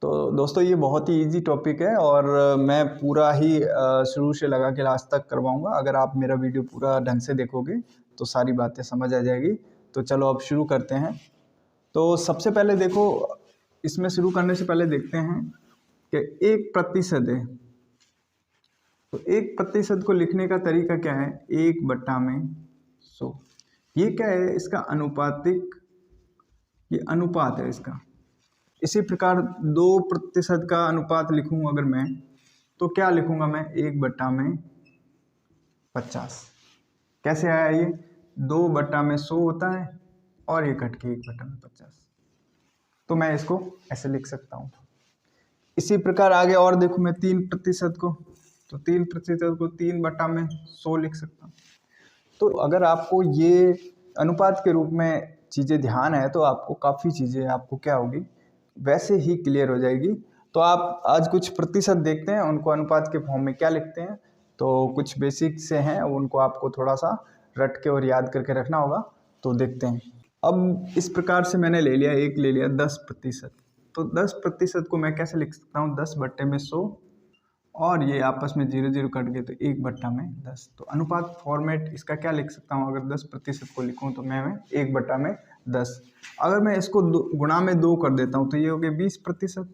तो दोस्तों ये बहुत ही इजी टॉपिक है और मैं पूरा ही शुरू से लगा के लास्ट तक करवाऊंगा। अगर आप मेरा वीडियो पूरा ढंग से देखोगे तो सारी बातें समझ आ जाएगी। तो चलो अब शुरू करते हैं। तो सबसे पहले देखो, इसमें शुरू करने से पहले देखते हैं कि 1% है। तो 1% को लिखने का तरीका क्या है? 1/100। ये क्या है? इसका अनुपातिक, ये अनुपात है इसका। इसी प्रकार 2% का अनुपात लिखूंगा अगर मैं, तो क्या लिखूंगा मैं? 1/50। कैसे आया ये? 2/100 होता है और ये कट के 1/50, तो मैं इसको ऐसे लिख सकता हूँ। इसी प्रकार आगे और देखूं मैं 3% को, तो 3% को 3/100 लिख सकता हूँ। तो अगर आपको ये अनुपात के रूप में चीज़ें ध्यान है तो आपको काफ़ी चीज़ें आपको क्या होगी, वैसे ही क्लियर हो जाएगी। तो आप आज कुछ प्रतिशत देखते हैं, उनको अनुपात के फॉर्म में क्या लिखते हैं। तो कुछ बेसिक से हैं, उनको आपको थोड़ा सा रट के और याद करके रखना होगा। तो देखते हैं। अब इस प्रकार से मैंने ले लिया, एक ले लिया 10%। तो 10% को मैं कैसे लिख सकता हूँ? 10/100 और ये आपस में 0 कट गए तो 1/10। तो अनुपात फॉर्मेट इसका क्या लिख सकता हूँ? अगर 10% को लिखूँ तो मैं 1/10। अगर मैं इसको गुणा में 2 कर देता हूँ तो ये हो गया 20%।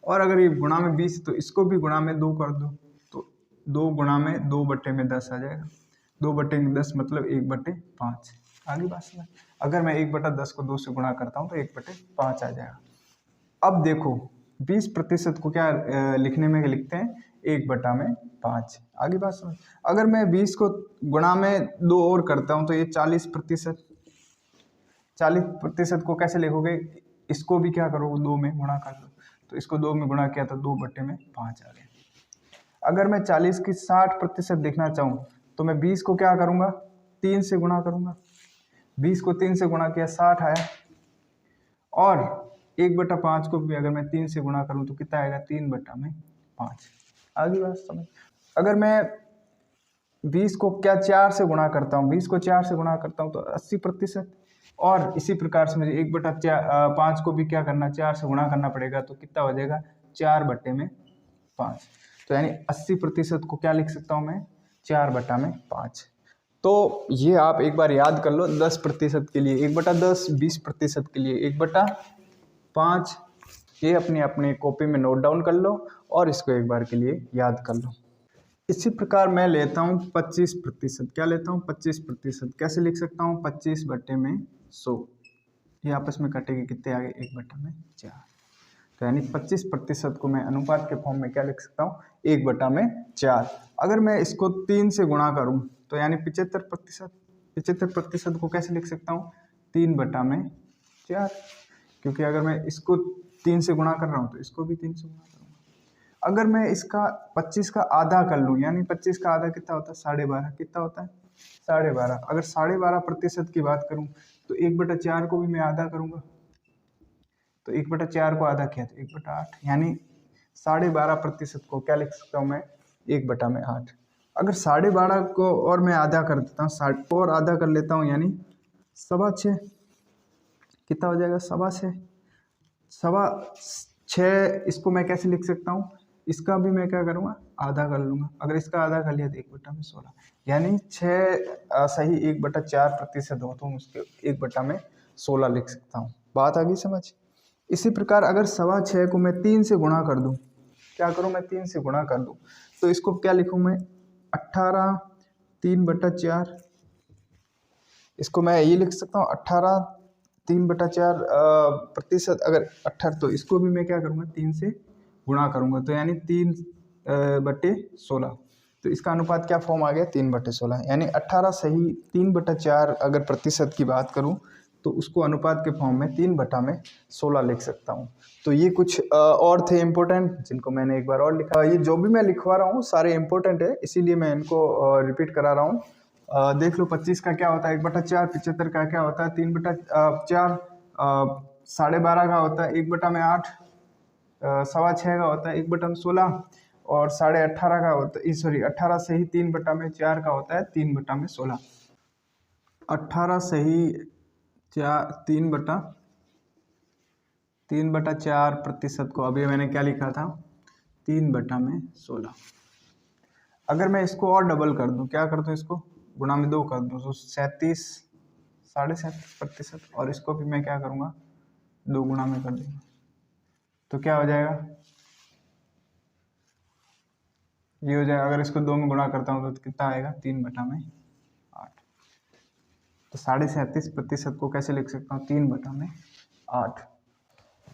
और अगर ये गुणा में 20 तो इसको भी गुणा में 2 कर दो, तो 2 गुणा में 2/10 आ जाएगा। 2/10 मतलब 1/5। आगे बात समझ। अगर मैं 1/10 को 2 से गुणा करता हूँ तो 1/5 आ जाएगा। अब देखो 20% को क्या लिखने में लिखते हैं? 1/5। आगे बात समझ। अगर मैं 20 को गुणा में 2 और करता हूँ तो ये 40%। 40% को कैसे लिखोगे? इसको भी क्या करोगे? 2 में गुणा कर दो, तो इसको 2 में गुणा किया तो 2/5 आ गया। अगर मैं 40 की 60% देखना चाहूँ तो मैं 20 को क्या करूँगा? 3 से गुणा करूँगा। 20 को 3 से गुणा किया 60 आया। और 1/5 को भी अगर मैं 3 से गुणा करूँ तो कितना आएगा? 3/5। आगे बात समझ। अगर मैं 20 को क्या 4 से गुणा करता हूँ, 20 को 4 से गुणा करता हूँ तो 80%। और इसी प्रकार से मुझे 1/5 को भी क्या करना? 4 से गुणा करना पड़ेगा, तो कितना हो जाएगा? 4/5। तो यानी 80% को क्या लिख सकता हूँ मैं? 4/5। तो ये आप एक बार याद कर लो। 10% के लिए 1/10, 20% के लिए 1/5। ये अपनी अपनी कॉपी में नोट डाउन कर लो और इसको एक बार के लिए याद कर लो। इसी प्रकार मैं लेता हूँ 25%। क्या लेता हूँ? 25%। कैसे लिख सकता हूँ? 25/100। ये आपस में कटेगी, कितने आ गए? 1/4। तो यानी 25% को मैं अनुपात के फॉर्म में क्या लिख सकता हूँ? 1/4। अगर मैं इसको 3 से गुणा करूँ तो यानी 75%। 75% को कैसे लिख सकता हूँ? 3/4। क्योंकि अगर मैं इसको 3 से गुणा कर रहा हूँ तो इसको भी 3 से गुणा करूँगा। अगर मैं इसका 25 का आधा कर लूँ, यानी 25 का आधा कितना होता है? 12.5। कितना होता है? 12.5। अगर 12.5% की बात करूँ तो 1/4 को भी मैं आधा करूँगा, तो 1/4 को आधा किया तो 1/8। यानी 12.5% को क्या लिख सकता हूँ मैं? 1/8। अगर 12.5 को और मैं आधा कर देता हूँ, 60 को और आधा कर लेता हूँ, यानी 6.25। कितना हो जाएगा? 6.25। 6.25 इसको मैं कैसे लिख सकता हूँ? इसका भी मैं क्या करूँगा? आधा कर लूँगा। अगर इसका आधा कर लिया तो 1/16। यानी 6 सही 1/4% हो तो उसके 1/16 लिख सकता हूँ। बात आ गई समझ? इसी प्रकार अगर 6.25 को मैं 3 से गुणा कर दूँ, क्या करूँ? मैं 3 से गुणा कर दूँ तो इसको क्या लिखूँ मैं? 18 3/4। इसको मैं ये लिख सकता हूँ 18 3/4%। अगर 18 तो इसको भी मैं क्या करूँगा? 3 से गुणा करूँगा, तो यानी 3/16। तो इसका अनुपात क्या फॉर्म आ गया? 3/16। यानी 18 सही 3/4 अगर प्रतिशत की बात करूँ तो उसको अनुपात के फॉर्म में 3/16 लिख सकता हूँ। तो ये कुछ और थे इम्पोर्टेंट, जिनको मैंने एक बार और लिखा। ये जो भी मैं लिखवा रहा हूँ सारे इम्पोर्टेंट है, इसीलिए मैं इनको रिपीट करा रहा हूँ। देख लो 25 का क्या होता है? 1/4। 75 का क्या होता है? 3/4। 12.5 का होता है 1/8। 6.25 का होता है 1/16। और 18.5 का होता है, सॉरी 18 से ही 3/4 का होता है 3/16। 18 से ही 3/4 3/4% को अभी मैंने क्या लिखा था, 3/16। अगर मैं इसको और डबल कर दूं, क्या कर दूं, इसको गुणा में 2 कर दूं तो 37.37%। और इसको भी मैं क्या करूँगा, 2 गुणा में कर दूंगा तो क्या हो जाएगा, ये हो जाएगा। अगर इसको 2 में गुणा करता हूँ तो कितना आएगा, 3/8। तो 37.5% को कैसे लिख सकता हूँ, 3/8।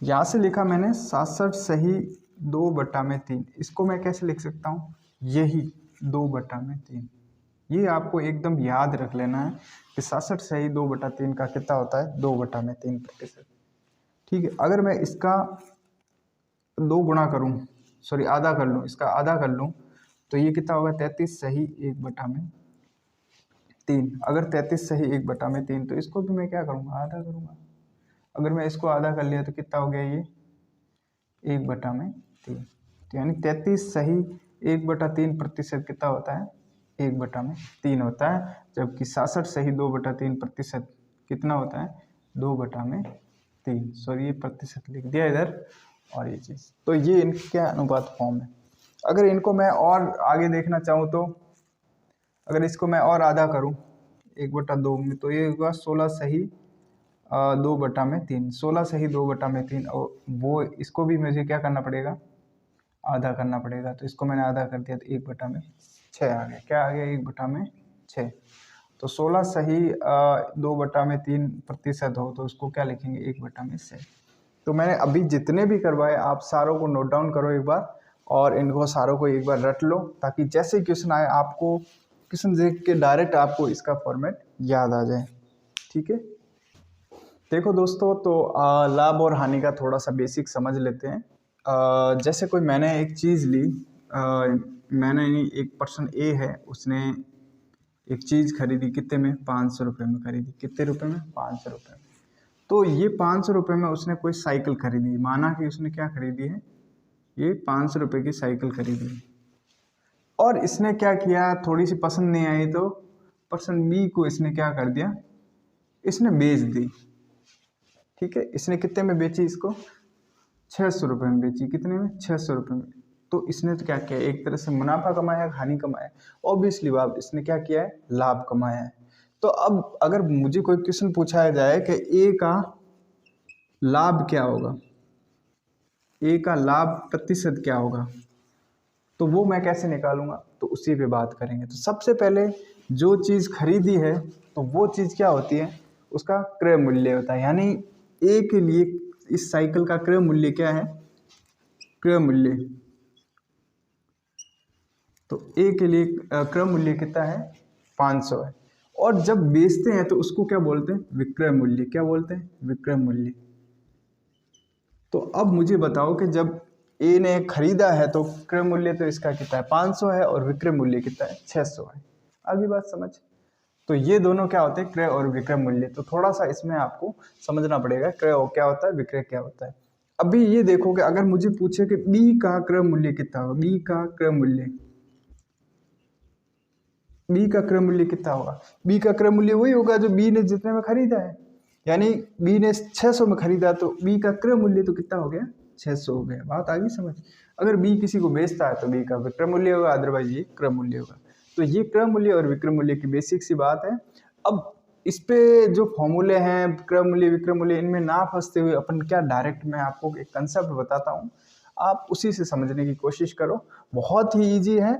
यहाँ से लिखा मैंने 67 सही 2/3। इसको मैं कैसे लिख सकता हूँ, यही 2/3। ये आपको एकदम याद रख लेना है कि 67 सही 2/3 का कितना होता है, 2/3%। ठीक है। अगर मैं इसका 2 गुणा करूँ, सॉरी आधा कर लूँ, इसका आधा कर लूँ तो ये कितना होगा, 33 सही 1/3। अगर 33 सही 1/3 तो इसको भी मैं क्या करूँगा, आधा करूँगा। अगर मैं इसको आधा कर लिया तो कितना हो गया, ये 1/3। तो यानी 33 सही 1/3% कितना होता है, 1/3 होता है। जबकि 67 सही 2/3% कितना होता है, 2/3। सॉरी ये प्रतिशत लिख दिया इधर, और ये चीज़, तो ये इनकी क्या अनुपात फॉर्म है। अगर इनको मैं और आगे देखना चाहूँ तो अगर इसको मैं और आधा करूँ 1/2 में तो ये होगा 16 सही 2/3। 16 सही 2/3, और वो इसको भी मुझे क्या करना पड़ेगा, आधा करना पड़ेगा। तो इसको मैंने आधा कर दिया तो 1/6 आ गया। क्या आ गया, 1/6। तो 16 सही 2/3% हो तो उसको क्या लिखेंगे, 1/6। तो मैंने अभी जितने भी करवाए आप सारों को नोट डाउन करो एक बार, और इनको सारों को एक बार रट लो, ताकि जैसे क्वेश्चन आए आपको क्वेश्चन देख के डायरेक्ट आपको इसका फॉर्मेट याद आ जाए। ठीक है। देखो दोस्तों, तो लाभ और हानि का थोड़ा सा बेसिक समझ लेते हैं। जैसे कोई मैंने एक चीज़ ली, मैंने एक पर्सन ए है, उसने एक चीज़ खरीदी, कितने में, 500 रुपये में खरीदी। कितने रुपए में, 500 रुपये में। तो ये 500 रुपये में उसने कोई साइकिल खरीदी। माना कि उसने क्या खरीदी है, ये 500 रुपये की साइकिल खरीदी है। और इसने क्या किया, थोड़ी सी पसंद नहीं आई तो पर्सन बी को इसने क्या कर दिया, इसने बेच दी। ठीक है। इसने कितने में बेची, इसको 600 रुपये में बेची। कितने में, 600 रुपये में। तो इसने तो क्या किया, एक तरह से मुनाफा कमाया, हानि कमाया। ऑब्वियसली बात, इसने क्या किया है, लाभ कमाया है। तो अब अगर मुझे कोई क्वेश्चन पूछा जाए कि ए का लाभ क्या होगा, ए का लाभ प्रतिशत क्या होगा, तो वो मैं कैसे निकालूंगा, तो उसी पे बात करेंगे। तो सबसे पहले जो चीज़ खरीदी है तो वो चीज़ क्या होती है, उसका क्रय मूल्य होता है। यानी ए के लिए इस साइकिल का क्रय मूल्य क्या है, क्रय मूल्य। तो ए के लिए क्रय मूल्य कितना है, 500 है। और जब बेचते हैं तो उसको क्या बोलते हैं, विक्रय मूल्य। क्या बोलते हैं, विक्रय मूल्य। तो अब मुझे बताओ कि जब ए ने खरीदा है तो क्रय मूल्य तो इसका कितना है, 500 है, और विक्रय मूल्य कितना है, 600 है। आगे बात समझ। तो ये दोनों क्या होते हैं, क्रय और विक्रय मूल्य। तो थोड़ा सा इसमें आपको समझना पड़ेगा, क्रय क्या होता है, विक्रय क्या होता है। अभी ये देखो कि अगर मुझे पूछे कि बी का क्रय मूल्य कितना होगा, बी का क्रय मूल्य, बी का क्रय मूल्य कितना होगा, बी का क्रय मूल्य वही होगा जो बी ने जितने में खरीदा है। यानी बी ने 600 में खरीदा तो बी का क्रय मूल्य तो कितना हो गया, 600 हो गया। बात आ गई समझ। अगर बी किसी को बेचता है तो बी का विक्रय मूल्य होगा, अदरवाइज ये क्रय मूल्य होगा। तो ये क्रय मूल्य और विक्रय मूल्य की बेसिक सी बात है। अब इस पे जो फॉर्मूले हैं, क्रय मूल्य विक्रय मूल्य, इनमें ना फंसते हुए अपन क्या डायरेक्ट मैं आपको एक कंसेप्ट बताता हूँ, आप उसी से समझने की कोशिश करो। बहुत ही ईजी है,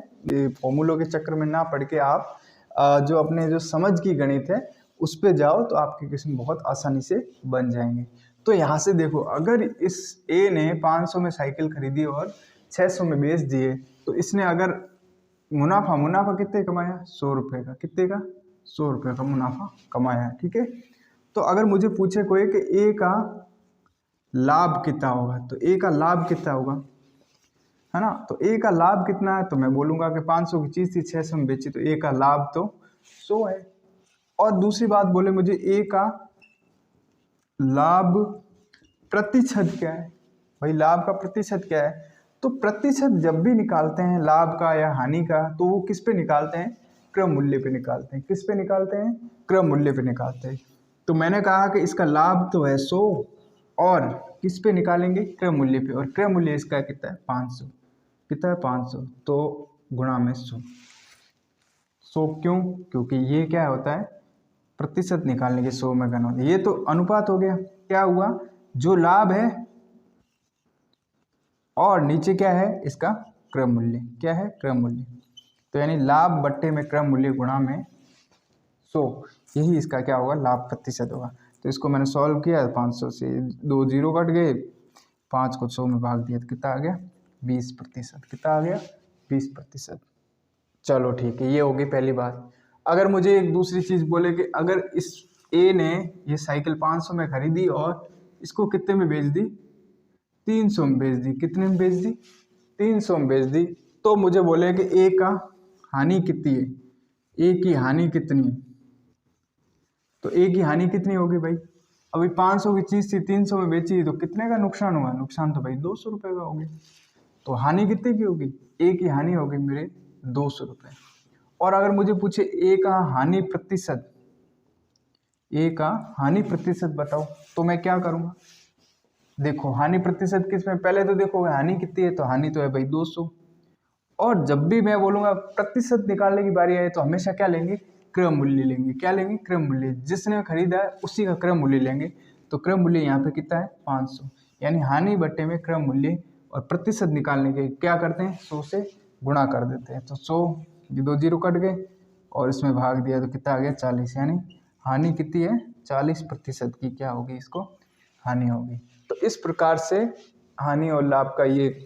फॉर्मूलों के चक्कर में ना पड़ के आप जो अपने जो समझ की गणित है उस पे जाओ तो आपके क्वेश्चन बहुत आसानी से बन जाएंगे। तो यहाँ से देखो, अगर इस ए ने 500 में साइकिल खरीदी और 600 में बेच दिए, तो इसने अगर मुनाफा कितने कमाया, 100 रुपये का। कितने का, 100 रुपये का मुनाफा कमाया। ठीक है। तो अगर मुझे पूछे कोई कि ए का लाभ कितना होगा, तो ए का लाभ कितना होगा, है ना। तो ए का लाभ कितना है, तो मैं बोलूँगा कि 500 की चीज़ थी, 600 में बेची, तो ए का लाभ तो 100 है। और दूसरी बात बोले मुझे ए का लाभ प्रतिशत क्या है, भाई लाभ का प्रतिशत क्या है। तो प्रतिशत जब भी निकालते हैं लाभ का या हानि का, तो वो किस पे निकालते हैं, क्रय मूल्य पे निकालते हैं। किस पे निकालते हैं, क्रय मूल्य पे निकालते हैं। तो मैंने कहा कि इसका लाभ तो है 100 और किस पे निकालेंगे, क्रय मूल्य पे, और क्रय मूल्य इसका कितना है 500, कितना है 500, तो गुणा में 100। 100 क्यों, क्योंकि ये क्या होता है प्रतिशत निकालने के 100 में घन होता है। ये तो अनुपात हो गया, क्या हुआ जो लाभ है और नीचे क्या है इसका क्रय मूल्य, क्या है क्रय मूल्य, तो यानी लाभ बट्टे में क्रय मूल्य गुणा में 100, यही इसका क्या होगा लाभ प्रतिशत होगा। तो इसको मैंने सॉल्व किया, 500 से 2 जीरो कट गए, 5 को 100 में भाग दिया तो कितना आ गया 20%, कितना आ गया 20%। चलो ठीक है, ये होगी पहली बात। अगर मुझे एक दूसरी चीज़ बोले कि अगर इस ए ने ये साइकिल 500 में खरीदी और इसको कितने में बेच दी, 300 में बेच दी, कितने में बेच दी 300 में बेच दी, तो मुझे बोले कि ए का हानि कितनी है, ए की हानि कितनी है, तो ए की हानि कितनी होगी भाई, अभी 500 की चीज़ थी 300 में बेची तो कितने का नुकसान हुआ, नुकसान तो भाई 200 रुपये का हो गया, तो हानि कितने की होगी, ए की हानि होगी मेरे 200 रुपये। और अगर मुझे पूछे ए का हानि प्रतिशत, ए का हानि प्रतिशत बताओ, तो मैं क्या करूँगा, देखो हानि प्रतिशत किसमें, पहले तो देखो हानि कितनी है, तो हानि तो है भाई 200, और जब भी मैं बोलूँगा प्रतिशत निकालने की बारी आए तो हमेशा क्या लेंगे क्रय मूल्य लेंगे, क्या लेंगे क्रय मूल्य, जिसने खरीदा है उसी का क्रय मूल्य लेंगे, तो क्रय मूल्य यहाँ पे कितना है 500, यानी हानि बट्टे में क्रय मूल्य, और प्रतिशत निकालने के क्या करते हैं 100 से गुणा कर देते हैं, तो 100 ये 2 जीरो कट गए और इसमें भाग दिया तो कितना आ गया 40, यानी हानि कितनी है 40% की क्या होगी इसको हानि होगी। तो इस प्रकार से हानि और लाभ का ये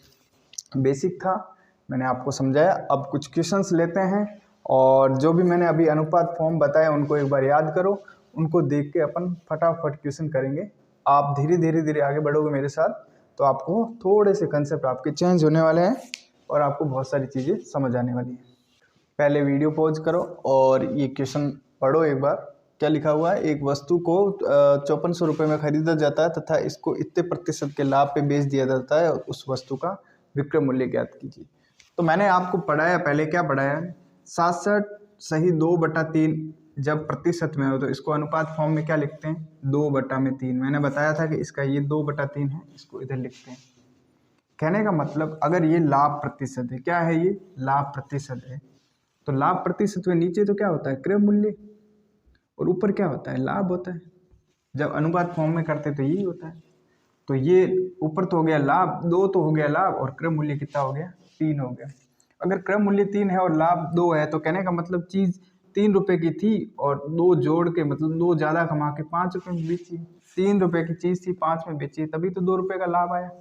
बेसिक था, मैंने आपको समझाया। अब कुछ क्वेश्चंस लेते हैं, और जो भी मैंने अभी अनुपात फॉर्म बताया उनको एक बार याद करो, उनको देख के अपन फटाफट क्वेश्चन करेंगे। आप धीरे धीरे धीरे आगे बढ़ोगे मेरे साथ तो आपको थोड़े से कंसेप्ट आपके चेंज होने वाले हैं और आपको बहुत सारी चीज़ें समझ आने वाली हैं। पहले वीडियो पॉज करो और ये क्वेश्चन पढ़ो एक बार। क्या लिखा हुआ है, एक वस्तु को 5400 रुपये में खरीदा जाता है तथा इसको इतने प्रतिशत के लाभ पे बेच दिया जाता है, उस वस्तु का विक्रय मूल्य ज्ञात कीजिए। तो मैंने आपको पढ़ाया, पहले क्या पढ़ाया, 67 सही 2/3 जब प्रतिशत में हो तो इसको अनुपात फॉर्म में क्या लिखते हैं 2/3। मैंने बताया था कि इसका ये 2/3 है, इसको इधर लिखते हैं। कहने का मतलब अगर ये लाभ प्रतिशत है, क्या है ये लाभ प्रतिशत है, तो लाभ प्रतिशत में नीचे तो क्या होता है क्रय मूल्य और ऊपर क्या होता है लाभ होता है। जब अनुपात फॉर्म में करते तो यही होता है। तो ये ऊपर तो हो गया लाभ 2 तो हो गया लाभ, और क्रय मूल्य कितना हो गया 3 हो गया। अगर क्रय मूल्य 3 है और लाभ 2 है तो कहने का मतलब चीज़ 3 रुपये की थी और 2 जोड़ के मतलब 2 ज़्यादा कमा के 5 रुपये में बेची। 3 रुपये की चीज़ थी 5 में बेची, तभी तो 2 रुपये का लाभ आया,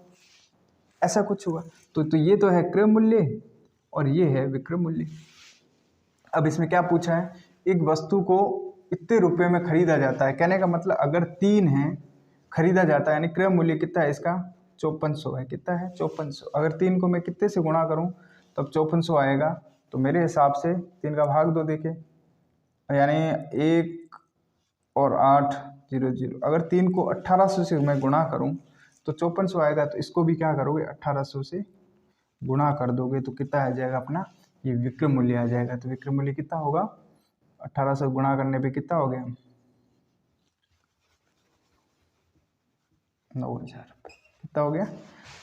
ऐसा कुछ हुआ। तो ये तो है क्रय मूल्य और ये है विक्रय मूल्य। अब इसमें क्या पूछा है, एक वस्तु को इतने रुपये में खरीदा जाता है, कहने का मतलब अगर 3 है खरीदा जाता है, यानी क्रय मूल्य कितना है इसका 5400 है, कितना है 5400। अगर 3 को मैं कितने से गुणा करूं तब 5400 आएगा, तो मेरे हिसाब से 3 का भाग 2 देखे, यानी 1 और 8 0 0। अगर 3 को 1800 से मैं गुणा करूं तो 5400 आएगा, तो इसको भी क्या करोगे 1800 से गुणा कर दोगे तो कितना आ जाएगा अपना ये विक्रय मूल्य आ जाएगा। तो विक्रय मूल्य कितना होगा 1800 गुणा करने पे कितना हो गया 9000 रुपये, कितना हो गया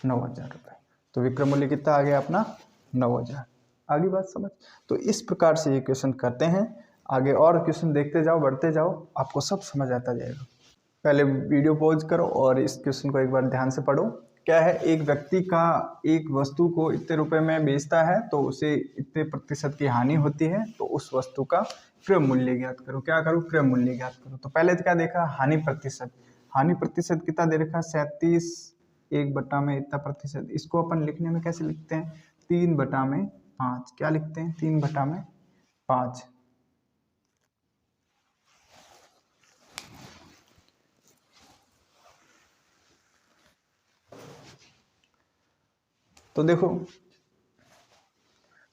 9000 रुपये। तो विक्रय मूल्य कितना आ गया अपना 9000। आगे बात समझ। तो इस प्रकार से ये क्वेश्चन करते हैं, आगे और क्वेश्चन देखते जाओ बढ़ते जाओ, आपको सब समझ आता जाएगा। पहले वीडियो पॉज करो और इस क्वेश्चन को एक बार ध्यान से पढ़ो। क्या है, एक व्यक्ति का एक वस्तु को इतने रुपए में बेचता है तो उसे इतने प्रतिशत की हानि होती है, तो उस वस्तु का क्रय मूल्य ज्ञात करो। क्या करो क्रय मूल्य ज्ञात करो। तो पहले तो क्या देखा हानि प्रतिशत, हानि प्रतिशत कितना दे रखा 37 1 में इतना प्रतिशत। इसको अपन लिखने में कैसे लिखते हैं 3/5। क्या लिखते हैं 3/5। तो देखो,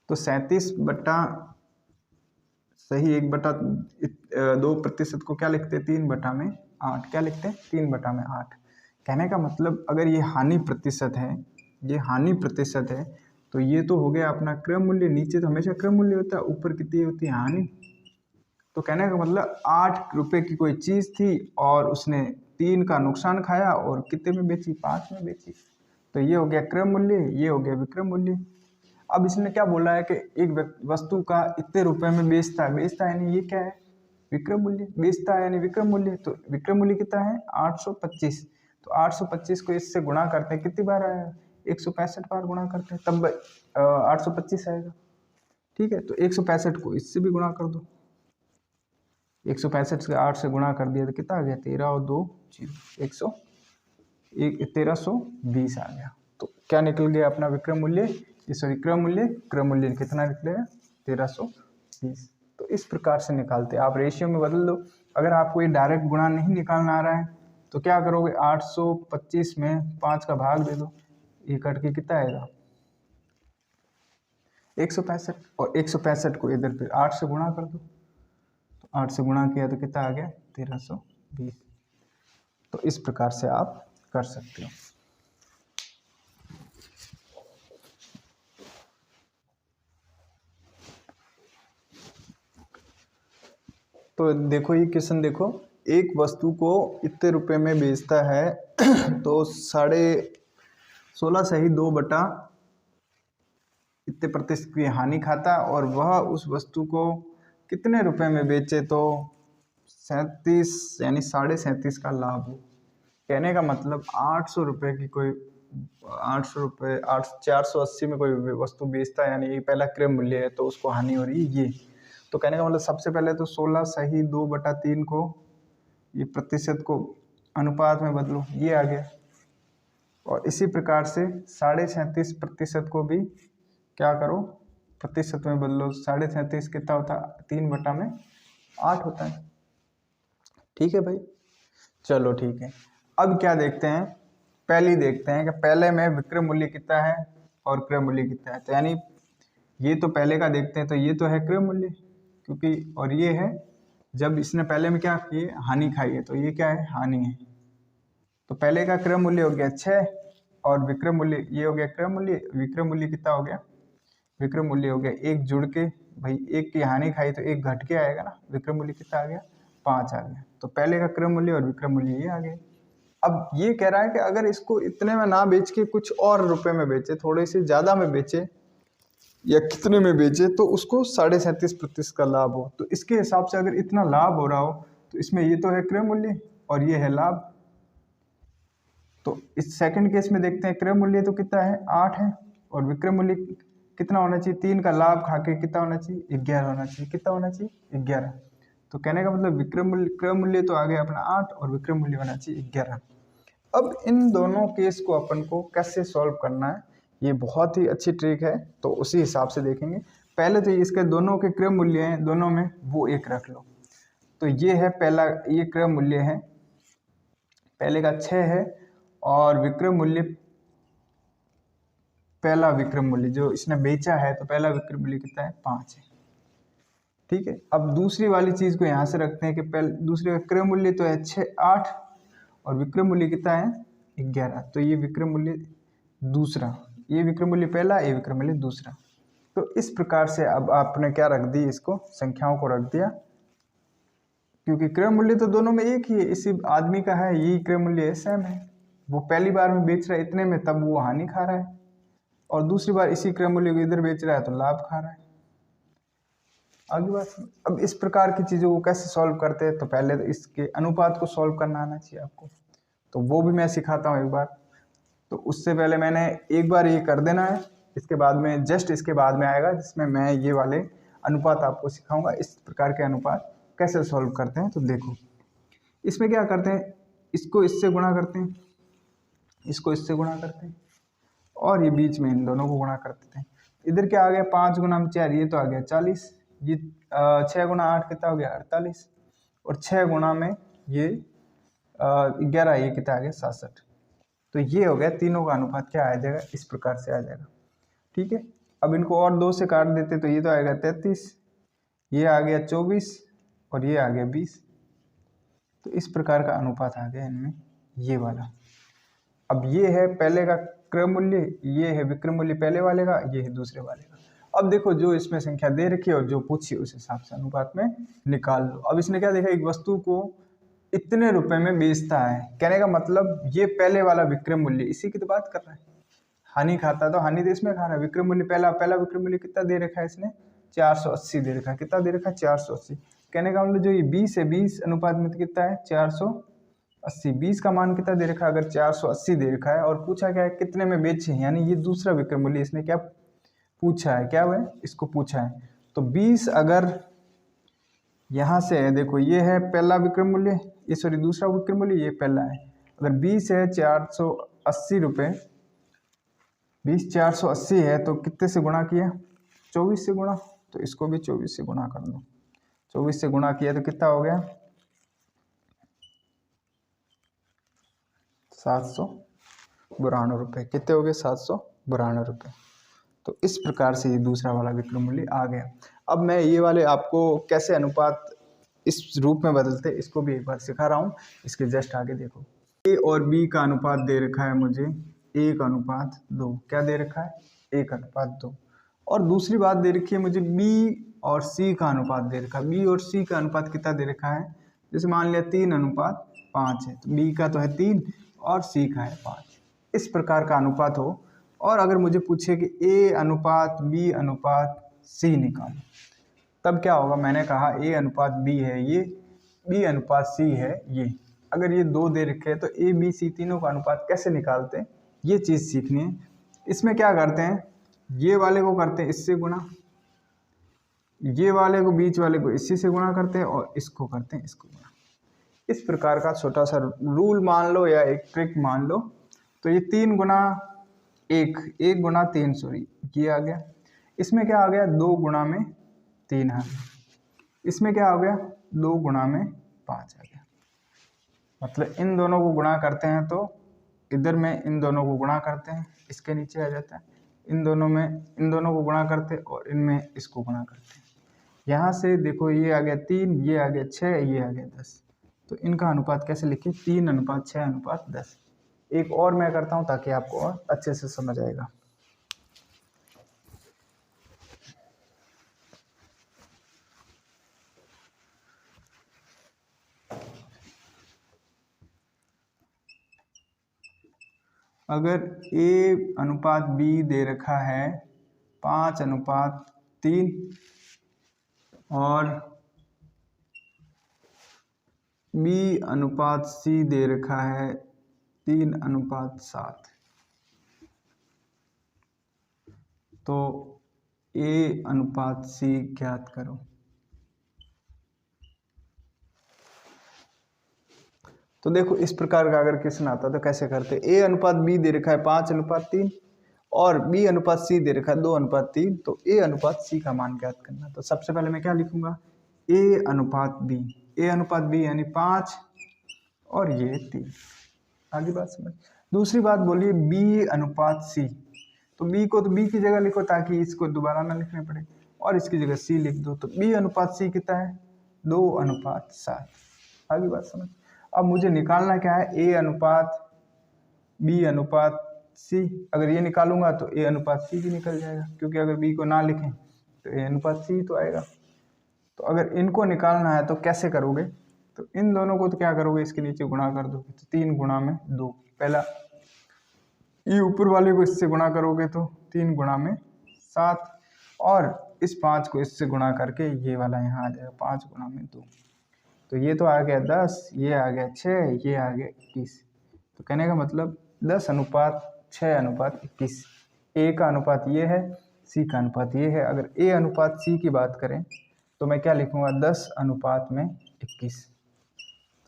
तो 37/2% को क्या लिखते हैं 3/8। क्या लिखते हैं 3/8। कहने का मतलब अगर ये हानि प्रतिशत है, ये हानि प्रतिशत है, तो ये तो हो गया अपना क्रय मूल्य। नीचे तो हमेशा क्रय मूल्य होता है, ऊपर कितनी होती है हानि। तो कहने का मतलब 8 रुपये की कोई चीज़ थी और उसने 3 का नुकसान खाया और कितने में बेची, 5 में बेची। तो ये हो गया क्रय मूल्य, ये हो गया विक्रय मूल्य। अब इसने क्या बोला है कि एक वस्तु का इतने रुपए में बेचता है यानी ये क्या है, विक्रय मूल्य। बेचता है यानी विक्रय मूल्य, तो विक्रय मूल्य कितना है 825। तो 825 को इससे गुणा करते हैं, कितनी बार आया, 165 बार गुणा करते हैं, तब 825 आएगा। ठीक है, तो 165 को इससे भी गुणा कर दो, 165 से 8 से गुणा कर दिया तो कितना आ गया, 13 और 2 0, 1320 आ गया। तो क्या निकल गया अपना विक्रय मूल्य, सॉरी क्रय मूल्य कितना निकलेगा, 1320। तो इस प्रकार से निकालते हैं। आप रेशियो में बदल दो। अगर आपको ये डायरेक्ट गुणा नहीं निकालना आ रहा है तो क्या करोगे, 825 में 5 का भाग दे दो, ये कट के कितना आएगा 165, और 165 को इधर फिर 8 से गुणा कर दो, तो 8 से गुणा किया तो कितना आ गया 1320। तो इस प्रकार से आप कर सकते हो। तो देखो ये क्वेश्चन देखो, एक वस्तु को इतने रुपए में बेचता है तो 16.5 सही 2 बटा इतने प्रतिशत की हानि खाता, और वह उस वस्तु को कितने रुपए में बेचे तो 37 यानी 37.5 का लाभ हो। कहने का मतलब 800 रुपये की कोई 800 रुपये 480 में कोई वस्तु बेचता है, यानी ये पहला क्रय मूल्य है, तो उसको हानि हो रही है ये। तो कहने का मतलब सबसे पहले तो 16 सही 2/3 को ये प्रतिशत को अनुपात में बदलो, ये आ गया। और इसी प्रकार से 37.5% को भी क्या करो, प्रतिशत में बदलो। 37.5 कितना होता है, 3/8 होता है। ठीक है भाई, चलो ठीक है। अब क्या देखते हैं, पहले देखते हैं कि पहले में विक्रय मूल्य कितना है और क्रय मूल्य कितना है। तो यानी ये तो पहले का देखते हैं, तो ये तो है क्रय मूल्य, क्योंकि और ये है जब इसने पहले में क्या किए, हानि खाई है, तो ये क्या है, हानि है। तो पहले का क्रय मूल्य हो गया 6 और विक्रय मूल्य ये हो गया क्रय मूल्य। विक्रय मूल्य कितना हो गया, विक्रय मूल्य हो गया 1 जुड़ के, भाई 1 की हानि खाई तो 1 घट के आएगा ना, विक्रय मूल्य कितना आ गया 5 आ गया। तो पहले का क्रय मूल्य और विक्रय मूल्य ये आ गए। अब ये कह रहा है कि अगर इसको इतने में ना बेच के कुछ और रुपए में बेचे, थोड़े से ज्यादा में बेचे या कितने में बेचे, तो उसको 37.5% का लाभ हो। तो इसके हिसाब से अगर इतना लाभ हो रहा हो तो इसमें ये तो है क्रय मूल्य और ये है लाभ। तो इस सेकंड केस में देखते हैं, क्रय मूल्य तो कितना है 8 है और विक्रय मूल्य कितना होना चाहिए, 3 का लाभ खा के कितना होना चाहिए 11 होना चाहिए। कितना होना चाहिए 11। तो कहने का मतलब विक्रय मूल्य क्रय मूल्य तो आ गया अपना 8 और विक्रय मूल्य होना चाहिए 11। अब इन दोनों केस को अपन को कैसे सॉल्व करना है, ये बहुत ही अच्छी ट्रिक है, तो उसी हिसाब से देखेंगे। पहले तो इसके दोनों के क्रय मूल्य हैं, दोनों में वो 1 रख लो। तो ये है पहला, ये क्रय मूल्य है, पहले का 6 है और विक्रय मूल्य, पहला विक्रय मूल्य जो इसने बेचा है, तो पहला विक्रय मूल्य कितना है 5 है। ठीक है, अब दूसरी वाली चीज को यहाँ से रखते हैं कि पहले दूसरे का क्रय मूल्य तो है 6 8 और विक्रय मूल्य कितना है 11। तो ये विक्रय मूल्य दूसरा, ये विक्रय मूल्य पहला, ये विक्रय मूल्य दूसरा। तो इस प्रकार से अब आपने क्या रख दी, इसको संख्याओं को रख दिया, क्योंकि क्रय मूल्य तो दोनों में एक ही है, इसी आदमी का है, यही क्रय मूल्य सेम है। वो पहली बार में बेच रहा है इतने में, तब वो हानि खा रहा है, और दूसरी बार इसी क्रय मूल्य को इधर बेच रहा है तो लाभ खा रहा है। आगे बात, अब इस प्रकार की चीज़ों को कैसे सॉल्व करते हैं, तो पहले तो इसके अनुपात को सॉल्व करना आना चाहिए आपको, तो वो भी मैं सिखाता हूँ एक बार। तो उससे पहले मैंने एक बार ये कर देना है, इसके बाद में जस्ट इसके बाद में आएगा जिसमें मैं ये वाले अनुपात आपको सिखाऊंगा, इस प्रकार के अनुपात कैसे सॉल्व करते हैं। तो देखो इसमें क्या करते हैं, इसको इससे गुणा करते हैं, इसको इससे गुणा करते हैं, और ये बीच में इन दोनों को गुणा कर देते हैं। इधर क्या आ गया 5 गुना 4, ये तो आ गया 40, ये 6 गुना 8 कितना हो गया 48, और 6 गुना में ये 11, ये कितना आ गया 67। तो ये हो गया, तीनों का अनुपात क्या आ जाएगा, इस प्रकार से आ जाएगा। ठीक है, अब इनको और 2 से काट देते तो ये तो आएगा 33, ये आ गया 24 और ये आ गया 20। तो इस प्रकार का अनुपात आ गया इनमें ये वाला। अब ये है पहले का क्रय मूल्य, ये है विक्रय मूल्य पहले वाले का, ये है दूसरे वाले का। अब देखो जो इसमें संख्या दे रखी है और जो पूछी उस हिसाब से अनुपात में निकाल लो। अब इसने क्या देखा, एक वस्तु को इतने रुपए में बेचता है। कहने का मतलब ये पहले वाला विक्रय मूल्य, इसी की तो बात कर रहा है। हानि खाता तो हानि देश में खा रहा है। विक्रय मूल्य पहला विक्रय मूल्य कितना दे रखा है इसने, 480 दे रखा है। कितना दे रखा है, 480। कहने का मतलब जो ये 20 है, 20 अनुपात में कितना है, 480। 20 का मान कितना दे रखा है, अगर 480 दे रखा है और पूछा क्या है कितने में बेचे, यानी ये दूसरा विक्रय मूल्य इसने क्या पूछा है, क्या है इसको पूछा है। तो 20 अगर यहाँ से है, देखो ये है पहला विक्रय मूल्य, ये सॉरी दूसरा विक्रय मूल्य, ये पहला है। अगर 20 है 480 रुपये, 20 480 है तो कितने से गुणा किया, 24 से गुणा। तो इसको भी 24 से गुणा कर दो। 24 से गुणा किया तो कितना हो गया, 792 रुपये। कितने हो गए, 792 रुपये। तो इस प्रकार से ये दूसरा वाला विक्रय मूल्य आ गया। अब मैं ये वाले आपको कैसे अनुपात इस रूप में बदलते इसको भी एक बार सिखा रहा हूँ। इसके जस्ट आगे देखो, ए और बी का अनुपात दे रखा है मुझे 1:2। क्या दे रखा है, 1:2। और दूसरी बात दे रखी है मुझे बी और सी का अनुपात दे रखा है। बी और सी का अनुपात कितना दे रखा है, जैसे मान लिया 3:5 है, तो बी का तो है 3 और सी का है 5। इस प्रकार का अनुपात हो। और अगर मुझे पूछे कि ए अनुपात बी अनुपात सी निकालो, तब क्या होगा। मैंने कहा ए अनुपात बी है ये, बी अनुपात सी है ये। अगर ये 2 दे रखे हैं तो ए बी सी तीनों का अनुपात कैसे निकालते हैं, ये चीज़ सीखनी है। इसमें क्या करते हैं, ये वाले को करते हैं इससे गुणा, ये वाले को बीच वाले को इसी से गुणा करते हैं और इसको करते हैं इसको गुणा। इस प्रकार का छोटा सा रूल मान लो या एक ट्रिक मान लो। तो ये 3 गुना 1, 1 गुना 3 सॉरी ये आ गया। इसमें क्या आ गया, 2 गुना में 3 आ गया। इसमें क्या आ गया, 2 गुना में 5 आ गया। मतलब इन दोनों को गुणा करते हैं तो इधर में इन दोनों को गुणा करते हैं, इसके नीचे आ जाता है। इन दोनों में इन दोनों को गुणा करते हैं और इनमें इसको गुणा करते हैं। यहाँ से देखो ये आ गया 3, ये आ गया 6, ये आ गया 10। तो इनका अनुपात कैसे लिखें, 3:6:10। एक और मैं करता हूँ ताकि आपको और अच्छे से समझ आएगा। अगर ए अनुपात बी दे रखा है 5:3 और बी अनुपात सी दे रखा है 3:7, तो ए अनुपात सी ज्ञात करो। तो देखो इस प्रकार का अगर क्वेश्चन आता तो कैसे करते, ए अनुपात बी दे रखा है 5:3 और बी अनुपात सी दे रखा है 2:3, तो ए अनुपात सी का मान ज्ञात करना। तो सबसे पहले मैं क्या लिखूंगा, ए अनुपात बी, ए अनुपात बी यानी 5 और ये 3। आगे बात समझ। दूसरी बात बोलिए बी अनुपात सी, तो बी को तो बी की जगह लिखो ताकि इसको दोबारा ना लिखने पड़े, और इसकी जगह सी लिख दो। तो बी अनुपात सी कितना है, 2:7। आगे बात समझ। अब मुझे निकालना क्या है, ए अनुपात बी अनुपात सी। अगर ये निकालूंगा तो ए अनुपात सी भी निकल जाएगा, क्योंकि अगर बी को ना लिखें तो ए अनुपात सी तो आएगा। तो अगर इनको निकालना है तो कैसे करोगे, तो इन दोनों को तो क्या करोगे, इसके नीचे गुणा कर दोगे। तो 3 गुणा में 2, पहला ये ऊपर वाले को इससे गुणा करोगे तो 3 गुणा में 7, और इस 5 को इससे गुणा करके ये वाला यहाँ आ जाएगा 5 गुणा में 2। तो ये तो आ गया 10, ये आ गया 6, ये आ गया 21। तो कहने का मतलब 10:6:21। ए का अनुपात ये है, सी का अनुपात ये है। अगर ए अनुपात सी की बात करें तो मैं क्या लिखूंगा, 10:21।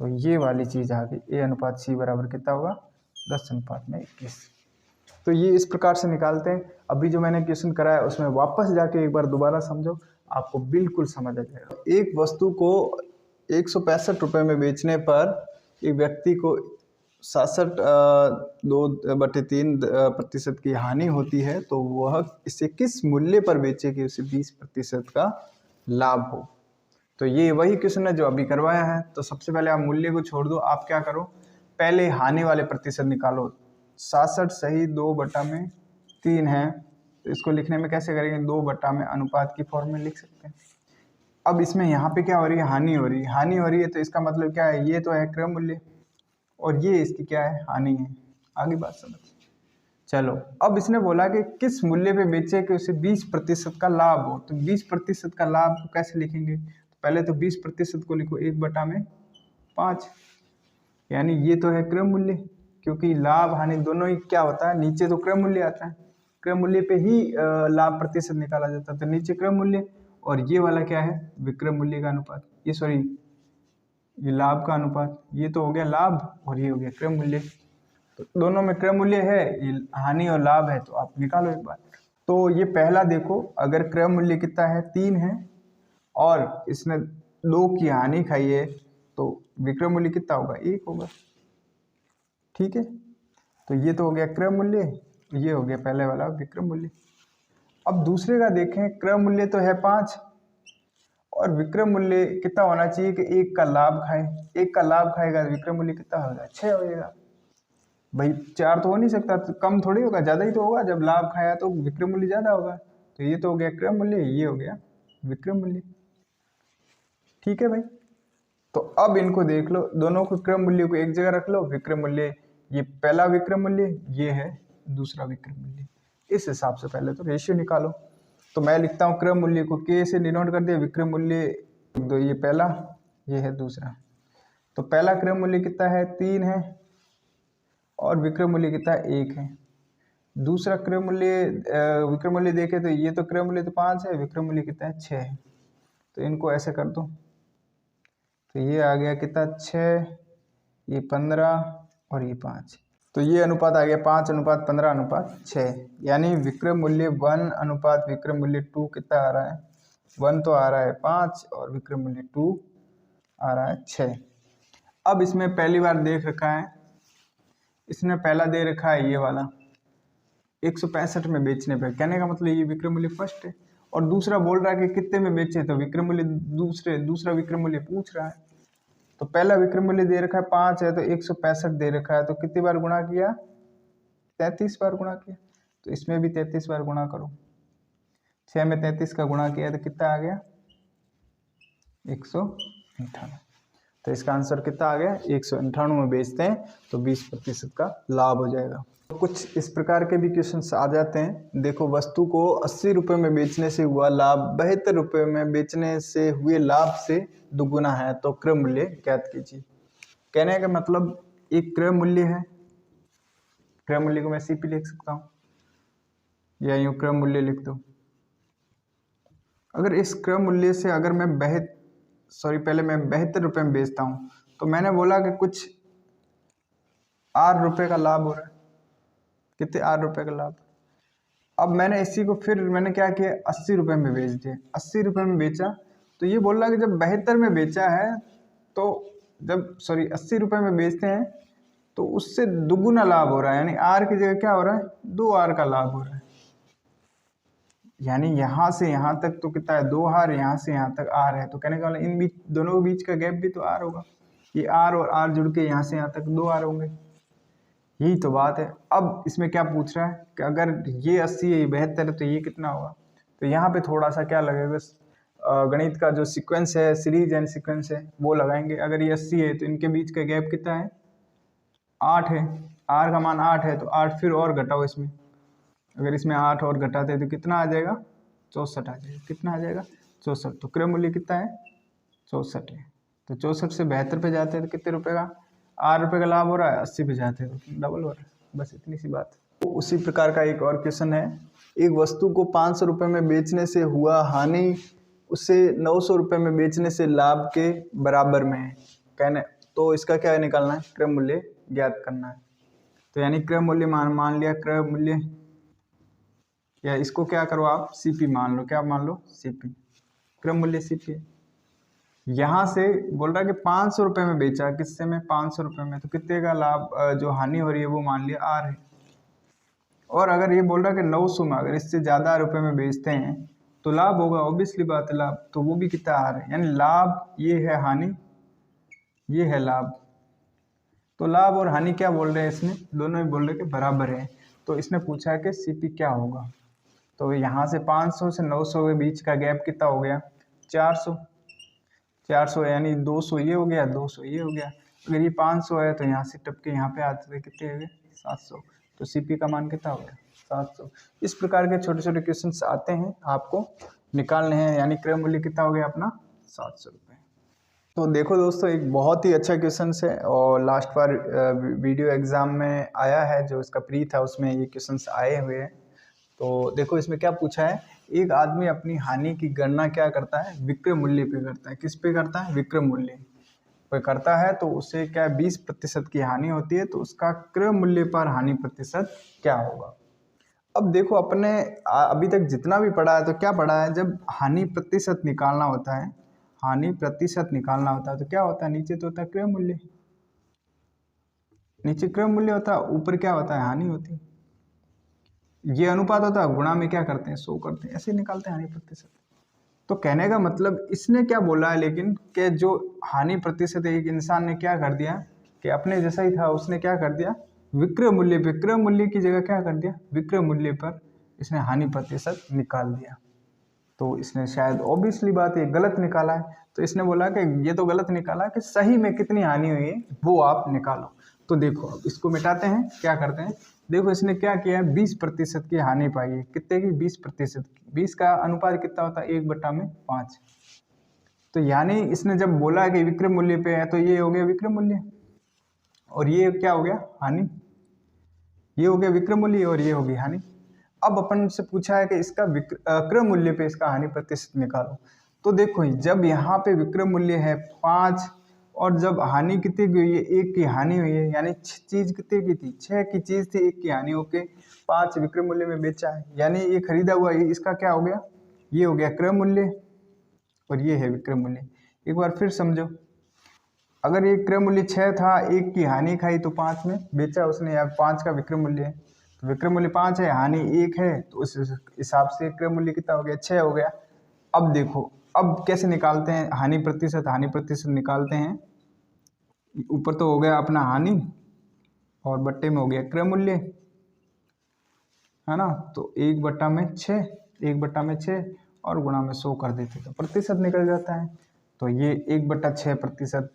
तो ये वाली चीज़ आ गई, ए अनुपात सी बराबर कितना होगा, 10:21। तो ये इस प्रकार से निकालते हैं। अभी जो मैंने क्वेश्चन कराया उसमें वापस जाके एक बार दोबारा समझो, आपको बिल्कुल समझ आ जाएगा। एक वस्तु को 165 रुपये में बेचने पर एक व्यक्ति को 2/3% की हानि होती है, तो वह इसे किस मूल्य पर बेचे कि उसे 20% का लाभ हो। तो ये वही क्वेश्चन है जो अभी करवाया है। तो सबसे पहले आप मूल्य को छोड़ दो, आप क्या करो, पहले हानि वाले प्रतिशत निकालो। 67 सही 2/3 है, तो इसको लिखने में कैसे करेंगे, 2 बटा में अनुपात की फॉर्म में लिख सकते हैं। अब इसमें यहाँ पे क्या हो रही है, हानि हो रही है, हानि हो रही है, तो इसका मतलब क्या है, ये तो है क्रय मूल्य और ये इसकी क्या है, हानि है। आगे बात समझ। चलो अब इसने बोला कि किस मूल्य पे बेचे कि उसे 20% का लाभ हो। तो 20% का लाभ को कैसे लिखेंगे, तो पहले तो 20% को लिखो 1/5, यानी ये तो है क्रय मूल्य, क्योंकि लाभ हानि दोनों ही क्या होता है, नीचे तो क्रय मूल्य आता है, क्रय मूल्य पे ही लाभ प्रतिशत निकाला जाता है, तो नीचे क्रय मूल्य, और ये वाला क्या है, विक्रय मूल्य का अनुपात, ये सॉरी ये लाभ का अनुपात, ये तो हो गया लाभ और ये हो गया क्रय मूल्य। तो दोनों में क्रय मूल्य है, ये हानि और लाभ है, तो आप निकालो एक बार। तो ये पहला देखो, अगर क्रय मूल्य कितना है, 3 है, और इसने 2 की हानि खाई है, तो विक्रय मूल्य कितना होगा, 1 होगा। ठीक है, तो ये तो हो गया क्रय मूल्य, ये हो गया पहले वाला विक्रय मूल्य। अब दूसरे का देखें, क्रय मूल्य तो है 5 और विक्रय मूल्य कितना होना चाहिए कि 1 का लाभ खाए, 1 का लाभ खाएगा, विक्रय मूल्य कितना होगा, 6 हो जाएगा। भाई 4 तो हो नहीं सकता, तो कम थोड़ी होगा, ज़्यादा ही तो होगा, जब लाभ खाया तो विक्रय मूल्य ज़्यादा होगा। तो ये तो हो गया क्रय मूल्य, ये हो गया विक्रय मूल्य। ठीक है भाई, तो अब इनको देख लो, दोनों को क्रय मूल्य को एक जगह रख लो, विक्रय मूल्य ये पहला विक्रय मूल्य, ये है दूसरा विक्रय मूल्य, इस हिसाब से पहले तो रेशियो निकालो। तो मैं लिखता हूँ क्रय मूल्य को के से डिनोट कर दिया, विक्रय मूल्य दो, ये पहला, ये है दूसरा। तो पहला क्रय मूल्य कितना है, 3 है, और विक्रय मूल्य कितना है, 1 है। दूसरा क्रय मूल्य विक्रय मूल्य देखे तो ये तो क्रय मूल्य तो 5 है, विक्रय मूल्य कितना है, 6 है। तो इनको ऐसे कर दो, तो ये आ गया कितना, 6, ये 15 और ये 5। तो ये अनुपात आ गया 5:15:6, यानी विक्रय मूल्य 1 अनुपात विक्रय मूल्य 2 कितना आ रहा है, 1 तो आ रहा है 5 और विक्रय मूल्य 2 आ रहा है 6। अब इसमें पहली बार देख रखा है, इसने पहला दे रखा है ये वाला 165 में बेचने पे, कहने का मतलब ये विक्रय मूल्य फर्स्ट है, और दूसरा बोल रहा है कि कितने में बेचे, तो विक्रय मूल्य दूसरा विक्रय मूल्य पूछ रहा है। तो पहला विक्रय मूल्य दे रखा है 5 है, तो 165 दे रखा है, तो कितनी बार गुणा किया, 33 बार गुणा किया। तो इसमें भी 33 बार गुणा करो, 6 में 33 का गुणा किया तो कितना आ गया, 198। तो इसका आंसर कितना आ गया, 198 में बेचते हैं तो 20% का लाभ हो जाएगा। तो कुछ इस प्रकार के भी क्वेश्चंस आ जाते हैं। देखो, वस्तु को 80 रुपये में बेचने से हुआ लाभ 72 रुपये में बेचने से हुए लाभ से दुगुना है, तो क्रय मूल्य ज्ञात कीजिए। कहने का मतलब एक क्रय मूल्य है, क्रय मूल्य को मैं सीपी लिख सकता हूँ, या यूँ क्रय मूल्य लिख दो। अगर इस क्रय मूल्य से अगर मैं पहले मैं 72 रुपये में बेचता हूँ, तो मैंने बोला कि कुछ 8 रुपये का लाभ हो रहा है, कितने 8 रुपये का लाभ। अब मैंने इसी को फिर मैंने क्या किया, 80 रुपये में बेच दिया, 80 रुपये में बेचा, तो ये बोल रहा है कि जब 72 में बेचा है, तो 80 रुपये में बेचते हैं तो उससे दुगुना लाभ हो रहा है, यानी आर की जगह क्या हो रहा है, 2R का लाभ हो रहा है। यानी यहाँ से यहाँ तक तो कितना है, 2R, यहाँ से यहाँ तक R है, तो कहने का मतलब इन बीच दोनों के बीच का गैप भी तो R होगा, ये R और R जुड़ के यहाँ से यहाँ तक 2R होंगे, यही तो बात है। अब इसमें क्या पूछ रहा है कि अगर ये 80 है, ये 72 है, तो ये कितना होगा। तो यहाँ पे थोड़ा सा क्या लगेगा, गणित का जो सीक्वेंस है, सीरीज एंड सीक्वेंस है, वो लगाएंगे। अगर ये 80 है तो इनके बीच का गैप कितना है, 8 है, R का मान 8 है, तो 8 फिर और घटाओ इसमें, अगर इसमें 8 और घटाते तो कितना आ जाएगा, 64 आ जाएगा। कितना आ जाएगा, 64। तो क्रय मूल्य कितना है, 64 है। तो 64 से 72 पे जाते हैं तो कितने रुपए का, 8 रुपये का लाभ हो रहा है, 80 पे जाते हैं तो डबल हो रहा है, बस इतनी सी बात। तो उसी प्रकार का एक और क्वेश्चन है, एक वस्तु को 500 रुपये में बेचने से हुआ हानि उसे 900 रुपये में बेचने से लाभ के बराबर में है, कहने तो इसका क्या निकालना है, क्रय मूल्य ज्ञात करना है। तो यानी क्रय मूल्य मान लिया, क्रय मूल्य, या इसको क्या करो आप, सीपी मान लो, क्या मान लो, सीपी, क्रय मूल्य सीपी है। यहाँ से बोल रहा है कि 500 रुपये में बेचा, किससे में, 500 रुपये में, तो कितने का लाभ, जो हानि हो रही है वो मान लिया R है। और अगर ये बोल रहा है कि 900 में अगर इससे ज़्यादा रुपये में बेचते हैं तो लाभ होगा, ऑब्वियसली बात है लाभ, तो वो भी कितना R है, यानी लाभ ये है, हानि ये है लाभ। तो लाभ और हानि क्या बोल रहे हैं इसमें, दोनों ही बोल रहे हैं कि बराबर है। तो इसने पूछा है कि सीपी क्या होगा। तो यहाँ से 500 से 900 के बीच का गैप कितना हो गया, 400। 400 यानी 200 ये हो गया, 200 ये हो गया। अगर ये 500 है तो यहाँ से टपके यहाँ पे आते थे, कितने हो गए 700। तो सीपी का मान कितना हो गया 700। इस प्रकार के छोटे छोटे क्वेश्चंस आते हैं, आपको निकालने हैं, यानी क्रय मूल्य कितना हो गया अपना 700 रुपये। तो देखो दोस्तों, एक बहुत ही अच्छा क्वेश्चन है और लास्ट बार वीडियो एग्जाम में आया है, जो इसका प्री था उसमें ये क्वेश्चंस आए हुए हैं। तो देखो इसमें क्या पूछा है, एक आदमी अपनी हानि की गणना क्या करता है, विक्रय मूल्य पे करता है। किस पे करता है, विक्रय मूल्य पे करता है। तो उसे क्या 20% की हानि होती है, तो उसका क्रय मूल्य पर हानि प्रतिशत क्या होगा। अब देखो अपने अभी तक जितना भी पढ़ा है तो क्या पढ़ा है, जब हानि प्रतिशत निकालना होता है, हानि प्रतिशत निकालना होता है तो क्या होता है, नीचे तो होता है क्रय मूल्य, नीचे क्रय मूल्य होता है, ऊपर क्या होता है, हानि होती है। ये अनुपात होता है, गुणा में क्या करते हैं 100 करते हैं, ऐसे निकालते हैं हानि प्रतिशत। तो कहने का मतलब इसने क्या बोला है, लेकिन कि जो हानि प्रतिशत एक इंसान ने क्या कर दिया कि अपने जैसा ही था, उसने क्या कर दिया, विक्रय मूल्य पे, क्रय मूल्य की जगह क्या कर दिया, विक्रय मूल्य पर इसने हानि प्रतिशत निकाल दिया। तो इसने शायद ऑब्वियसली बात है गलत निकाला है। तो इसने बोला कि ये तो गलत निकाला कि सही में कितनी हानि हुई है वो आप निकालो। तो देखो अब इसको मिटाते हैं, क्या करते हैं, देखो इसने क्या किया है, 20% की हानि पाई है। कितने की, 20% की। 20 का अनुपात कितना होता है, 1/5। तो यानी इसने जब बोला कि विक्रय मूल्य पे है, तो ये हो गया विक्रय मूल्य, और ये क्या हो गया, हानि। ये हो गया विक्रय मूल्य और ये हो गई हानि। अब अपन से पूछा है कि इसका क्रय मूल्य पे इसका हानि प्रतिशत निकालो। तो देखो जब यहाँ पे विक्रय मूल्य है 5 और जब हानि कितनी की हुई है, 1 की हानि हुई है, यानी चीज कितने की थी, 6 की चीज थी, 1 की हानि होके 5 विक्रय मूल्य में बेचा है, यानी ये खरीदा हुआ है, इसका क्या हो गया, ये हो गया क्रय मूल्य और ये है विक्रय मूल्य। एक बार फिर समझो, अगर ये क्रय मूल्य 6 था, 1 की हानि खाई तो 5 में बेचा उसने, या 5 का विक्रय मूल्य है, तो विक्रय मूल्य 5 है, हानि 1 है, तो उस हिसाब से क्रय मूल्य कितना हो गया, 6 हो गया। अब देखो अब कैसे निकालते हैं हानि प्रतिशत, हानि प्रतिशत निकालते हैं, ऊपर तो हो गया अपना हानि और बट्टे में हो गया क्रय मूल्य, है ना। तो 1/6, 1/6 और गुणा में 100 कर देते तो प्रतिशत निकल जाता है। तो ये 1/6%,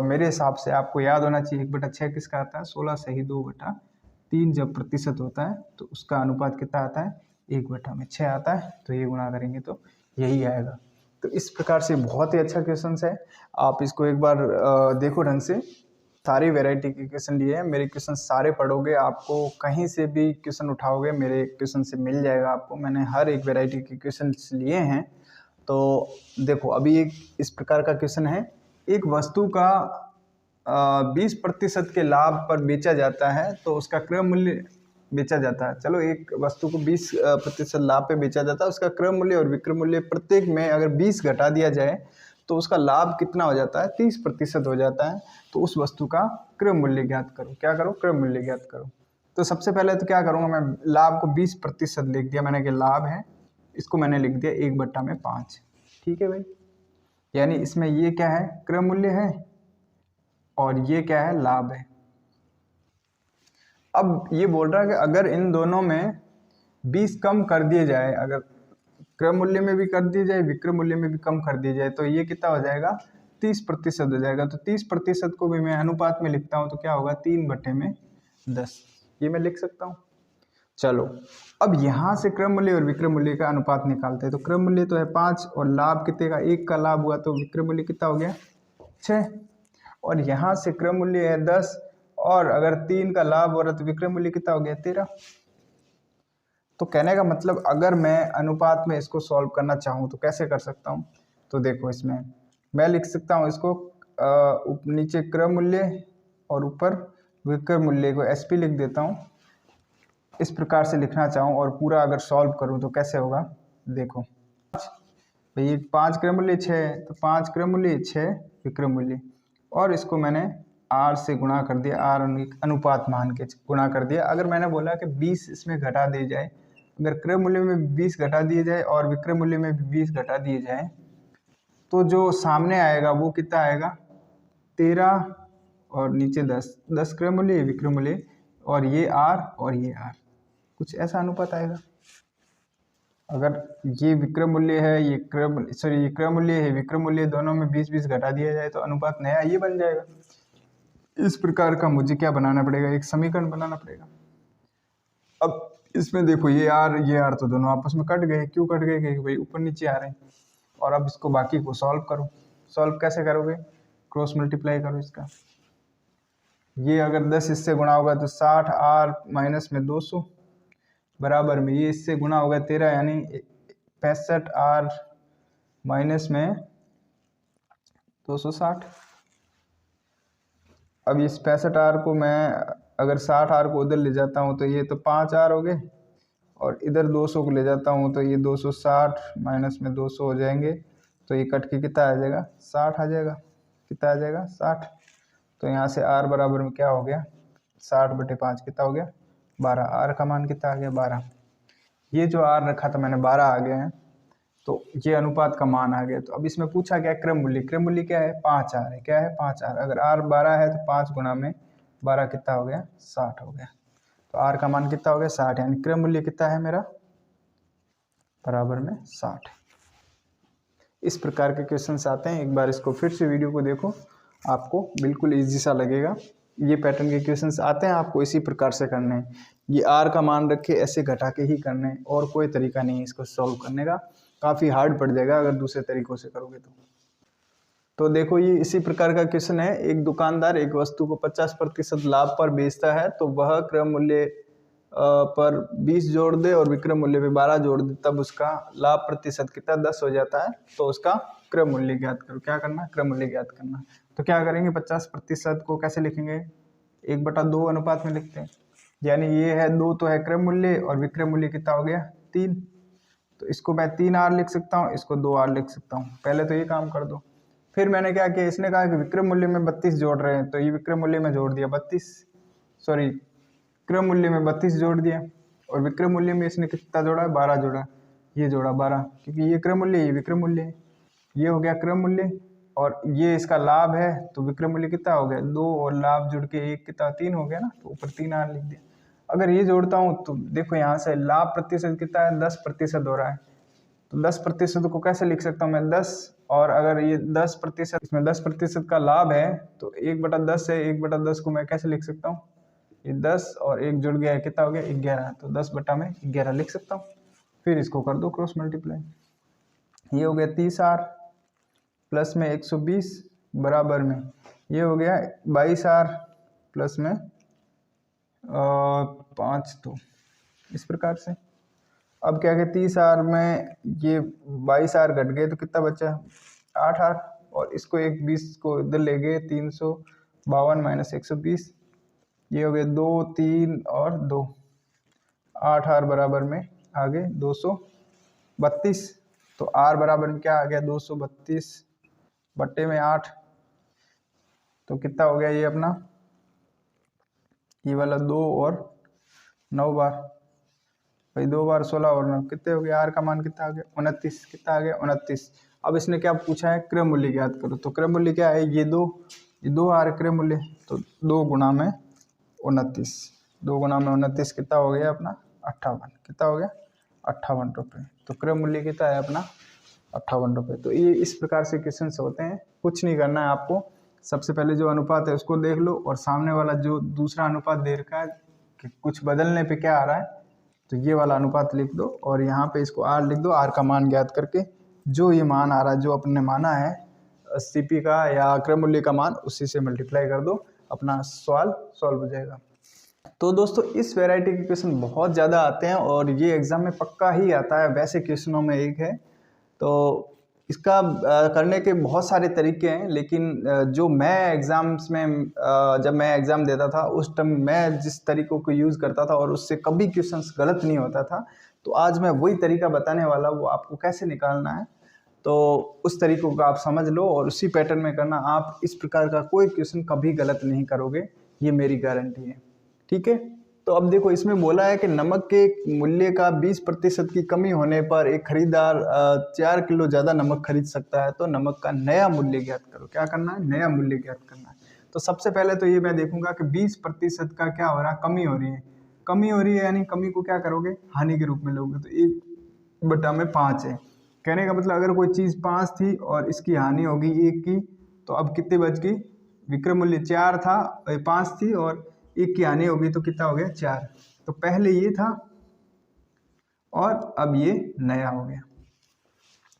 मेरे हिसाब से आपको याद होना चाहिए 1/6 किसका आता है, 16 सही 2/3 जब प्रतिशत होता है तो उसका अनुपात कितना आता है, 1/6 आता है। तो ये गुणा करेंगे तो यही आएगा। तो इस प्रकार से बहुत ही अच्छा क्वेश्चन है, आप इसको एक बार देखो ढंग से। सारी वैरायटी के क्वेश्चन लिए हैं, मेरे क्वेश्चन सारे पढ़ोगे, आपको कहीं से भी क्वेश्चन उठाओगे मेरे क्वेश्चन से मिल जाएगा आपको। मैंने हर एक वैरायटी के क्वेश्चन लिए हैं। तो देखो अभी एक इस प्रकार का क्वेश्चन है, एक वस्तु का 20% के लाभ पर बेचा जाता है तो उसका क्रय मूल्य बेचा जाता है। चलो एक वस्तु को 20% लाभ पे बेचा जाता है, उसका क्रय मूल्य और विक्रय मूल्य प्रत्येक में अगर 20 घटा दिया जाए तो उसका लाभ कितना हो जाता है, 30% हो जाता है। तो उस वस्तु का क्रय मूल्य ज्ञात करो। क्या करो, क्रय मूल्य ज्ञात करो। तो सबसे पहले तो क्या करूँगा, मैं लाभ को 20% लिख दिया मैंने कि लाभ है, इसको मैंने लिख दिया 1/5। ठीक है भाई, यानी इसमें ये क्या है, क्रय मूल्य है और ये क्या है, लाभ है। अब ये बोल रहा है कि अगर इन दोनों में 20 कम कर दिए जाए, अगर क्रय मूल्य में भी कर दिए जाए, विक्रय मूल्य में भी कम कर दिए जाए, तो ये कितना हो जाएगा, 30% हो जाएगा। तो 30% को भी मैं अनुपात में लिखता हूँ तो क्या होगा, 3/10, ये मैं लिख सकता हूँ। चलो अब यहाँ से क्रय मूल्य और विक्रय मूल्य का अनुपात निकालते हैं। तो क्रय मूल्य तो है 5 और लाभ कितने का, 1 का लाभ हुआ, तो विक्रय मूल्य कितना हो गया 6, और यहाँ से क्रय मूल्य है 10 और अगर 3 का लाभ हो रहा तो विक्रय मूल्य कितना हो गया 13। तो कहने का मतलब अगर मैं अनुपात में इसको सॉल्व करना चाहूँ तो कैसे कर सकता हूँ। तो देखो इसमें मैं लिख सकता हूँ इसको नीचे क्रय मूल्य और ऊपर विक्रय मूल्य को SP लिख देता हूँ। इस प्रकार से लिखना चाहूँ और पूरा अगर सॉल्व करूँ तो कैसे होगा, देखो भाई 5 क्रय मूल्य 6 है, तो 5 क्रय मूल्य 6 विक्रय मूल्य, और इसको मैंने R से गुणा कर दिया, R अनुपात मान के गुणा कर दिया। अगर मैंने बोला कि 20 इसमें घटा दिए जाए, अगर क्रय मूल्य में 20 घटा दिए जाए और विक्रय मूल्य में 20 घटा दिए जाए, तो जो सामने आएगा वो कितना आएगा 13 और नीचे 10 क्रय मूल्य विक्रय मूल्य, और ये R और ये R, कुछ ऐसा अनुपात आएगा। अगर ये विक्रय मूल्य है, ये क्रय मूल्य है, विक्रय मूल्य, दोनों में 20-20 घटा दिया जाए तो अनुपात नया ये बन जाएगा। इस प्रकार का मुझे क्या बनाना पड़ेगा, एक समीकरण बनाना पड़ेगा। अब इसमें देखो ये आर तो दोनों आपस में कट गए। क्यों कट गए, क्योंकि भाई ऊपर नीचे आ रहे हैं। और अब इसको बाकी को सॉल्व करो। सॉल्व कैसे करोगे, क्रॉस मल्टीप्लाई करो इसका। ये अगर 10 इससे गुणा होगा तो 60 आर माइनस में 200 बराबर में ये इससे गुणा होगा 13 यानी 65 आर माइनस में 260। अब इस 65 आर को मैं अगर 60 आर को उधर ले जाता हूँ तो ये तो 5 आर हो गए, और इधर 200 को ले जाता हूँ तो ये 260 माइनस में 200 हो जाएंगे। तो ये कट के कितना आ जाएगा, 60 आ जाएगा। कितना आ जाएगा, 60। तो यहाँ से आर बराबर में क्या हो गया, 60/5 कितना हो गया, 12। आर का मान कितना आ गया, 12। ये जो आर रखा था मैंने 12 आ गया है, तो ये अनुपात का मान आ गया। तो अब इसमें पूछा क्या, क्रम मूल्य। क्रम मूल्य क्या है, 5 आर है। क्या है, 5 आर। अगर आर 12 है तो 5 गुणा में 12 कितना हो गया, 60 हो गया। तो आर का मान कितना हो गया, 60। यानी क्रम मूल्य कितना है मेरा, बराबर में 60। इस प्रकार के क्वेश्चंस आते हैं। एक बार इसको फिर से वीडियो को देखो, आपको बिल्कुल इजी सा लगेगा। ये पैटर्न के क्वेश्चंस आते हैं, आपको इसी प्रकार से करने हैं। ये आर का मान रख के ऐसे घटा के ही करने हैं, और कोई तरीका नहीं है इसको सॉल्व करने का। काफ़ी हार्ड पड़ जाएगा अगर दूसरे तरीकों से करोगे तो देखो ये इसी प्रकार का क्वेश्चन है। एक दुकानदार एक वस्तु को 50% लाभ पर बेचता है, तो वह क्रय मूल्य पर 20 जोड़ दे और विक्रय मूल्य पे 12 जोड़ दे, तब उसका लाभ प्रतिशत कितना 10 हो जाता है। तो उसका क्रय मूल्य ज्ञात करो। क्या करना है, क्रय मूल्य ज्ञात करना। तो क्या करेंगे, 50% को कैसे लिखेंगे, 1/2 अनुपात में लिखते हैं। यानी ये है 2 तो है क्रय मूल्य, और विक्रय मूल्य कितना हो गया, 3। तो इसको मैं 3 आर लिख सकता हूँ, इसको 2 आर लिख सकता हूँ। पहले तो ये काम कर दो। फिर मैंने क्या किया, इसने कहा कि विक्रय मूल्य में 32 जोड़ रहे हैं, तो ये विक्रय मूल्य में जोड़ दिया 32, सॉरी क्रय मूल्य में 32 जोड़ दिया, और विक्रय मूल्य में इसने कितना जोड़ा है, 12 जोड़ा। ये जोड़ा 12, क्योंकि ये क्रय मूल्य, ये विक्रय मूल्य है। ये हो गया क्रय मूल्य, और ये इसका लाभ है, तो विक्रय मूल्य कितना हो गया, 2, और लाभ जुड़ के 1 कितना, 3 हो गया ना। तो ऊपर 3 आर लिख दिया। अगर ये जोड़ता हूँ तो देखो यहाँ से लाभ प्रतिशत कितना है, 10% हो रहा है। तो 10% को कैसे लिख सकता हूँ मैं, 10। और अगर ये 10%, इसमें 10% का लाभ है, तो 1/10 है। 1/10 को मैं कैसे लिख सकता हूँ, ये 10 और 1 जुड़ गया है, कितना हो गया, 11। तो 10/11 लिख सकता हूँ। फिर इसको कर दो क्रॉस मल्टीप्लाई। ये हो गया 30 आर प्लस में 120 बराबर में ये हो गया 22 आर प्लस में 5। तो इस प्रकार से अब क्या है, 30 आर में ये 22 आर घट गए तो कितना बचा, 8 आर। और इसको 20 को इधर ले गए, 352 माइनस 120, ये हो गए 2, 3 और 2, 8 आर बराबर में आगे 232। तो आर बराबर में क्या आ गया, 232 बट्टे में 8। तो कितना हो गया ये अपना, ये वाला 2 और 9 बार, भाई 2 बार 16 और 9 कितने हो गए, आर का मान कितना आ गया, 29। कितना आ गया, 29। अब इसने क्या पूछा है, क्रय मूल्य ज्ञात करो। तो क्रय मूल्य क्या है, ये 2 आ रहे क्रय मूल्य, तो 2 गुणा में 29, 2 गुणा में 29 कितना हो गया अपना, 58। कितना हो गया, 58 रुपये। तो क्रय मूल्य कितना है अपना, 58 रुपये। तो ये इस प्रकार से क्वेश्चन होते हैं। कुछ नहीं करना है आपको, सबसे पहले जो अनुपात है उसको देख लो, और सामने वाला जो दूसरा अनुपात दे रखा है कि कुछ बदलने पे क्या आ रहा है, तो ये वाला अनुपात लिख दो, और यहाँ पे इसको आर लिख दो। आर का मान ज्ञात करके जो ये मान आ रहा है, जो अपने माना है सीपी का या क्रय मूल्य का मान, उसी से मल्टीप्लाई कर दो, अपना सवाल सॉल्व हो जाएगा। तो दोस्तों इस वैरायटी के क्वेश्चन बहुत ज़्यादा आते हैं, और ये एग्जाम में पक्का ही आता है, वैसे क्वेश्चनों में एक है। तो इसका करने के बहुत सारे तरीके हैं, लेकिन जो मैं एग्ज़ाम्स में जब मैं एग्ज़ाम देता था उस टाइम मैं जिस तरीक़ों को यूज़ करता था, और उससे कभी क्वेश्चंस गलत नहीं होता था, तो आज मैं वही तरीका बताने वाला, वो आपको कैसे निकालना है। तो उस तरीक़ों को आप समझ लो और उसी पैटर्न में करना। आप इस प्रकार का कोई क्वेश्चन कभी गलत नहीं करोगे, ये मेरी गारंटी है, ठीक है। तो अब देखो इसमें बोला है कि नमक के मूल्य का 20% की कमी होने पर एक खरीदार 4 किलो ज़्यादा नमक खरीद सकता है। तो नमक का नया मूल्य ज्ञात करो। क्या करना है, नया मूल्य ज्ञात करना है। तो सबसे पहले तो ये मैं देखूंगा कि 20% का क्या हो रहा है, कमी हो रही है। कमी हो रही है, यानी कमी को क्या करोगे, हानि के रूप में लोगे। तो 1/5 है। कहने का मतलब अगर कोई चीज़ 5 थी और इसकी हानि होगी 1 की, तो अब कितने बच गई? विक्रय मूल्य 4 था, 5 थी और 1 की हानि होगी तो कितना हो गया? 4। तो पहले ये था और अब ये नया हो गया।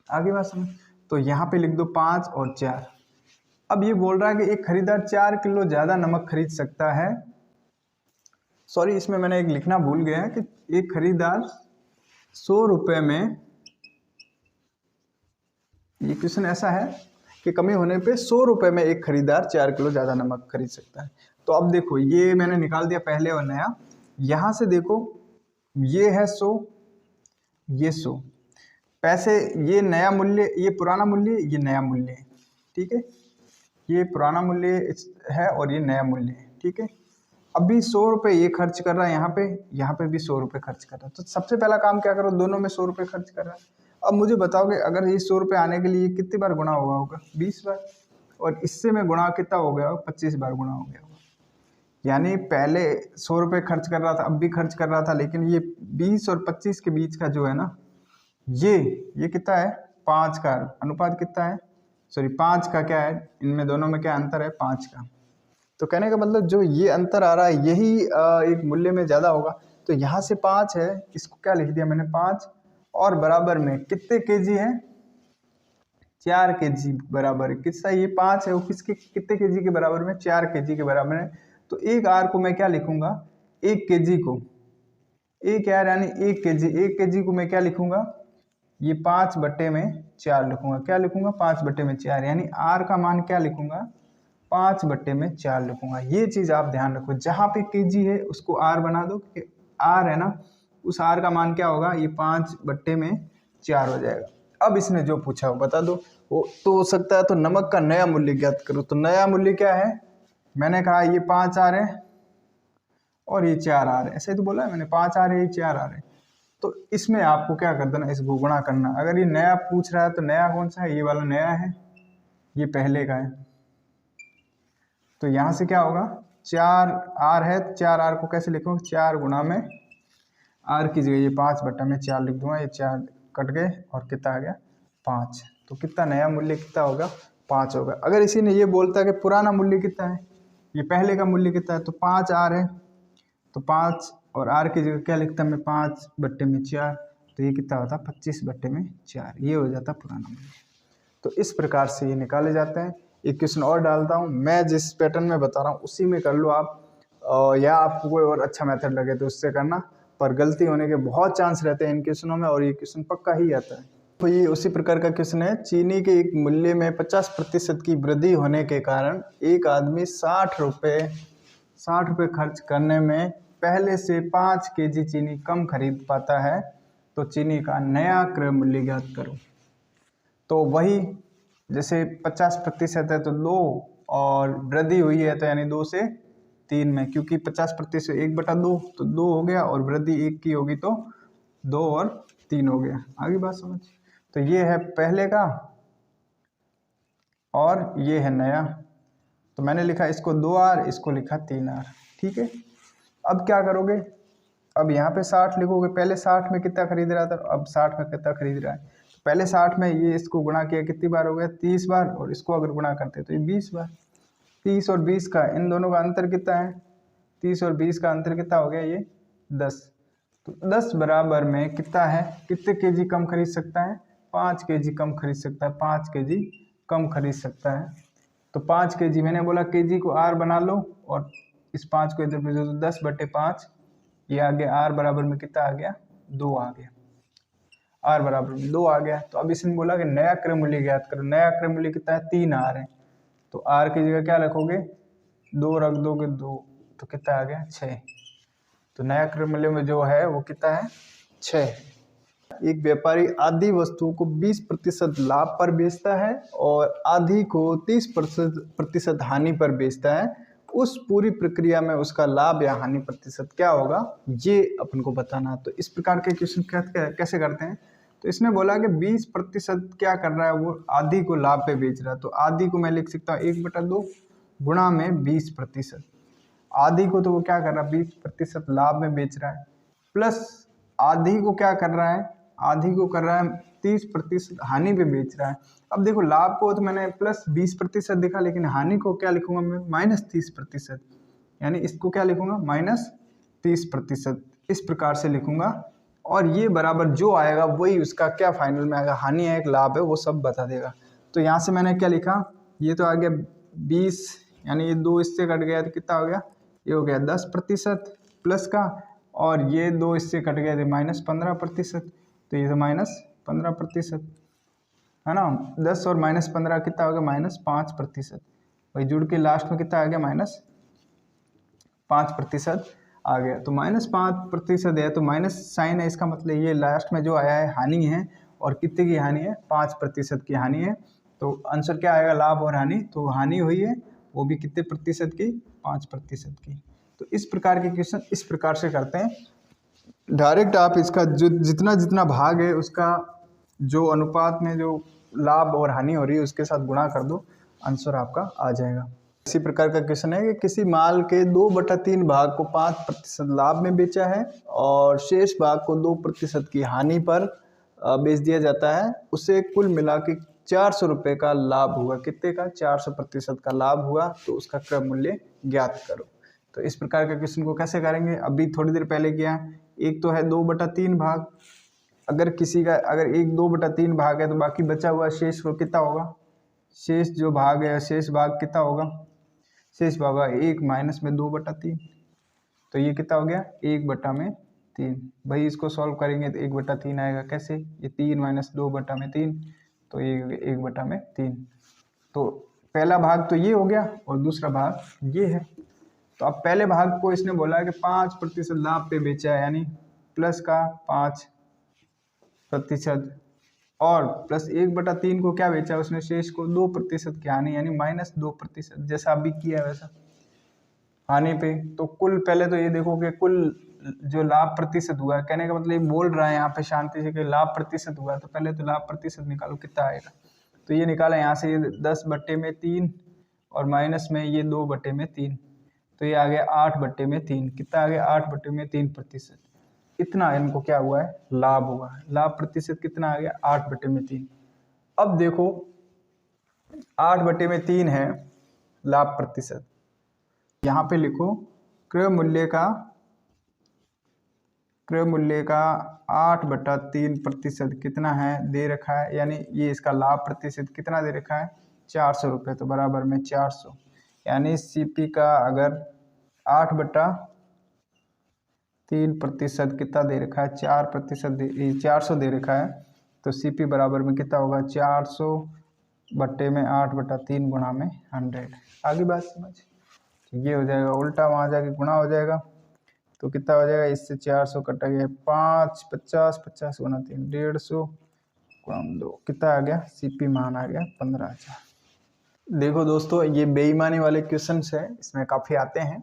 आगे बात समझ। तो यहाँ पे लिख दो 5 और 4। अब ये बोल रहा है कि एक खरीदार 4 किलो ज़्यादा नमक खरीद सकता है। सॉरी, इसमें मैंने एक लिखना भूल गया कि एक खरीदार 100 रुपये में, ये क्वेश्चन ऐसा है कि कमी होने पे 100 रुपये में एक खरीदार 4 किलो ज़्यादा नमक खरीद सकता है। तो अब देखो, ये मैंने निकाल दिया पहले और नया। यहाँ से देखो, ये है 100, ये 100 पैसे, ये नया मूल्य, ये पुराना मूल्य, ये नया मूल्य है, ठीक है। ये पुराना मूल्य है और ये नया मूल्य है, ठीक है। अभी 100 रुपये ये खर्च कर रहा है यहाँ पे भी 100 रुपये खर्च कर रहा है। तो सबसे पहला काम क्या करो, दोनों में 100 रुपये खर्च कर रहा है। अब मुझे बताओगे अगर ये 100 रुपये आने के लिए कितनी बार गुणा हुआ होगा? 20 बार। और इससे में गुणा कितना हो गया होगा? 25 बार गुणा हो गया होगा। यानी पहले 100 रुपये खर्च कर रहा था, अब भी खर्च कर रहा था, लेकिन ये 20 और 25 के बीच का जो है ना, ये कितना है? 5 का अनुपात कितना है? सॉरी, 5 का क्या है? इनमें दोनों में क्या अंतर है? 5 का। तो कहने का मतलब जो ये अंतर आ रहा है यही एक मूल्य में ज़्यादा होगा। तो यहाँ से 5 है, इसको क्या लिख दिया मैंने? 5 और बराबर में कितने केजी है? 4 केजी बराबर है। किसका? ये 5 है, वो किसके कितने केजी के बराबर में? 4 केजी के बराबर है। तो एक आर को मैं क्या लिखूंगा? 1 केजी को, एक आर यानी 1 केजी, 1 केजी को मैं क्या लिखूंगा? ये 5/4 लिखूंगा। क्या लिखूंगा? 5/4, यानी आर का मान क्या लिखूंगा? 5/4 लिखूंगा। ये चीज आप ध्यान रखो, जहां पे केजी है उसको आर बना दो, कि आर है ना, उस आर का मान क्या होगा? ये 5/4 हो जाएगा। अब इसने जो पूछा वो बता दो। वो तो हो सकता है तो नमक का नया मूल्य ज्ञात करो। तो नया मूल्य क्या है? मैंने कहा ये 5 आ रहे हैं और ये 4 आ रहे हैं, ऐसे ही तो बोला है मैंने, 5 आ रहे हैं, ये 4 आ रहे हैं। तो इसमें आपको क्या कर देना? इसको गुणा करना। अगर ये नया पूछ रहा है तो नया कौन सा है? ये वाला नया है, ये पहले का है। तो यहाँ से क्या होगा? 4 आर है, 4 आर को कैसे लिखूंगा? 4 गुणा में आर की जगह ये 5/4 लिख दूंगा। ये 4 कट गए और कितना आ गया? 5। तो कितना नया मूल्य कितना होगा? 5 होगा। अगर इसी ने ये बोलता है कि पुराना मूल्य कितना है, ये पहले का मूल्य कितना है, तो 5 आर है, तो 5 और आर की जगह क्या लिखता मैं? 5/4। तो ये कितना होता? 25/4। ये हो जाता पुराना मूल्य। तो इस प्रकार से ये निकाले जाते हैं। एक क्वेश्चन और डालता हूँ, मैं जिस पैटर्न में बता रहा हूँ उसी में कर लो आप, या आपको कोई और अच्छा मेथड लगे तो उससे करना, पर गलती होने के बहुत चांस रहते हैं इन क्वेश्चनों में, और ये क्वेश्चन पक्का ही आता है। तो ये उसी प्रकार का क्वेश्चन है। चीनी के एक मूल्य में 50% की वृद्धि होने के कारण एक आदमी 60 रुपये खर्च करने में पहले से 5 केजी चीनी कम खरीद पाता है। तो चीनी का नया क्रय मूल्य ज्ञात करो। तो वही, जैसे 50% है तो 2, और वृद्धि हुई है तो यानी 2 से 3 में, क्योंकि 50% 1/2 तो 2 हो गया, और वृद्धि 1 की होगी तो 2 और 3 हो गया। आगे बात समझ। तो ये है पहले का और ये है नया। तो मैंने लिखा इसको 2R, इसको लिखा 3R, ठीक है। अब क्या करोगे? अब यहाँ पे 60 लिखोगे। पहले 60 में कितना खरीद रहा था, अब 60 में कितना खरीद रहा है। तो पहले 60 में ये इसको गुणा किया, कितनी बार हो गया? 30 बार, और इसको अगर गुणा करते तो ये 20 बार। 30 और 20 का, इन दोनों का अंतर कितना है? 30 और 20 का अंतर कितना हो गया? ये 10। तो 10 बराबर में कितना है? कितने केजी कम खरीद सकता है? 5 केजी कम खरीद सकता है। 5 केजी कम खरीद सकता है। तो 5 केजी, मैंने बोला केजी को आर बना लो, और इस 5 को इधर भेजो तो 10/5, ये आ गया। आर बराबर में कितना आ गया? 2 आ गया। आर बराबर में 2 आ गया। तो अब इसने बोला कि नया क्रय मूल्य ज्ञात करो। नया क्रय मूल्य कितना है? 3 आर है। तो आर की जगह क्या रखोगे? 2 रख दोगे, 2, तो कितना आ गया? 6। तो नया क्रय मूल्य में जो है वो कितना है? 6। एक व्यापारी आधी वस्तुओं को 20% लाभ पर बेचता है और आधी को 30% हानि पर बेचता है। उस पूरी प्रक्रिया में उसका लाभ या हानि प्रतिशत क्या होगा, ये अपन को बताना। तो इस प्रकार के क्वेश्चन कैसे करते हैं? तो इसने बोला कि 20% क्या कर रहा है, वो आधी को लाभ पे बेच रहा है। तो आधी को मैं लिख सकता हूँ 1/2 गुणा में 20%। आधी को तो वो क्या कर रहा है? 20% लाभ में बेच रहा है, प्लस आधी को क्या कर रहा है? आधी को कर रहा है 30% हानि पे बेच रहा है। अब देखो लाभ को तो मैंने प्लस 20% लिखा, लेकिन हानि को क्या लिखूंगा मैं, -30%, यानी इसको क्या लिखूंगा, -30%, इस प्रकार से लिखूंगा। और ये बराबर जो आएगा वही उसका क्या फाइनल में आएगा, हानि है एक लाभ है, वो सब बता देगा। तो यहाँ से मैंने क्या लिखा, ये तो आ गया 20, यानी ये 2 इससे कट गया तो कितना हो गया, ये हो गया 10% प्लस का, और ये 2 इससे कट गया तो -15%, तो ये तो -15% है ना। 10 और -15 कितना हो गया, -5%। वही जुड़ के लास्ट में कितना आ गया, -5% आ गया। तो -5% है, तो माइनस साइन है, इसका मतलब ये लास्ट में जो आया है हानि है, और कितने की हानि है, 5% की हानि है। तो आंसर क्या आएगा, लाभ और हानि। तो हानि हुई है वो भी कितने प्रतिशत की, 5% की। तो इस प्रकार के क्वेश्चन इस प्रकार से करते हैं। डायरेक्ट आप इसका जो जितना जितना भाग है उसका जो अनुपात में जो लाभ और हानि हो रही है उसके साथ गुणा कर दो, आंसर आपका आ जाएगा। इसी प्रकार का क्वेश्चन है कि किसी माल के 2/3 भाग को 5% लाभ में बेचा है और शेष भाग को 2% की हानि पर बेच दिया जाता है, उसे कुल मिला के 400 रुपये का लाभ हुआ। कितने का, 400% का लाभ हुआ। तो उसका क्रय मूल्य ज्ञात करो। तो इस प्रकार के क्वेश्चन को कैसे करेंगे, अभी थोड़ी देर पहले किया। एक तो है 2/3 भाग, अगर किसी का अगर 2/3 भाग है तो बाकी बचा हुआ शेष को कितना होगा, शेष जो भाग है शेष भाग कितना होगा, शेष भाग 1 माइनस में 2/3, तो ये कितना हो गया 1/3। भाई इसको सॉल्व करेंगे तो 1/3 आएगा, कैसे, ये 3 माइनस 2/3, तो ये 1/3। तो पहला भाग तो ये हो गया और दूसरा भाग ये है। तो अब पहले भाग को इसने बोला है कि 5% लाभ पे बेचा है, यानी प्लस का 5%, और प्लस 1/3 को क्या बेचा उसने, शेष को 2% की हानि, यानी -2%, जैसा अभी किया वैसा हानि पे। तो कुल पहले तो ये देखो कि कुल जो लाभ प्रतिशत हुआ है, कहने का मतलब ये बोल रहा है यहाँ पे शांति से कि लाभ प्रतिशत हुआ, तो पहले तो लाभ प्रतिशत निकालो कितना आएगा। तो ये निकाला यहाँ से, ये 10/3 और माइनस में ये 2/3, तो ये आ गया 8/3। कितना आ गया, 8/3%। इतना इनको क्या हुआ है, लाभ हुआ है। लाभ प्रतिशत कितना आ गया, 8/3। अब देखो 8/3 है लाभ प्रतिशत, यहाँ पे लिखो क्रय मूल्य का 8/3% कितना है, दे रखा है, यानी ये इसका लाभ प्रतिशत कितना दे रखा है, 400 रुपये। तो बराबर में 400, यानी सीपी का अगर 8/3% कितना दे रखा है, 400 दे रखा है, तो सीपी बराबर में कितना होगा, 400/8/3 गुणा में 100। आगे बात समझ, ये हो जाएगा उल्टा, वहाँ जाके गुणा हो जाएगा, तो कितना हो जाएगा, इससे 400 कटा गया 5, 50, 50 गुणा 3, 150 गुणा 2, कितना आ गया, सीपी मान आ गया 15,000। देखो दोस्तों, ये बेईमानी वाले क्वेश्चंस है, इसमें काफ़ी आते हैं।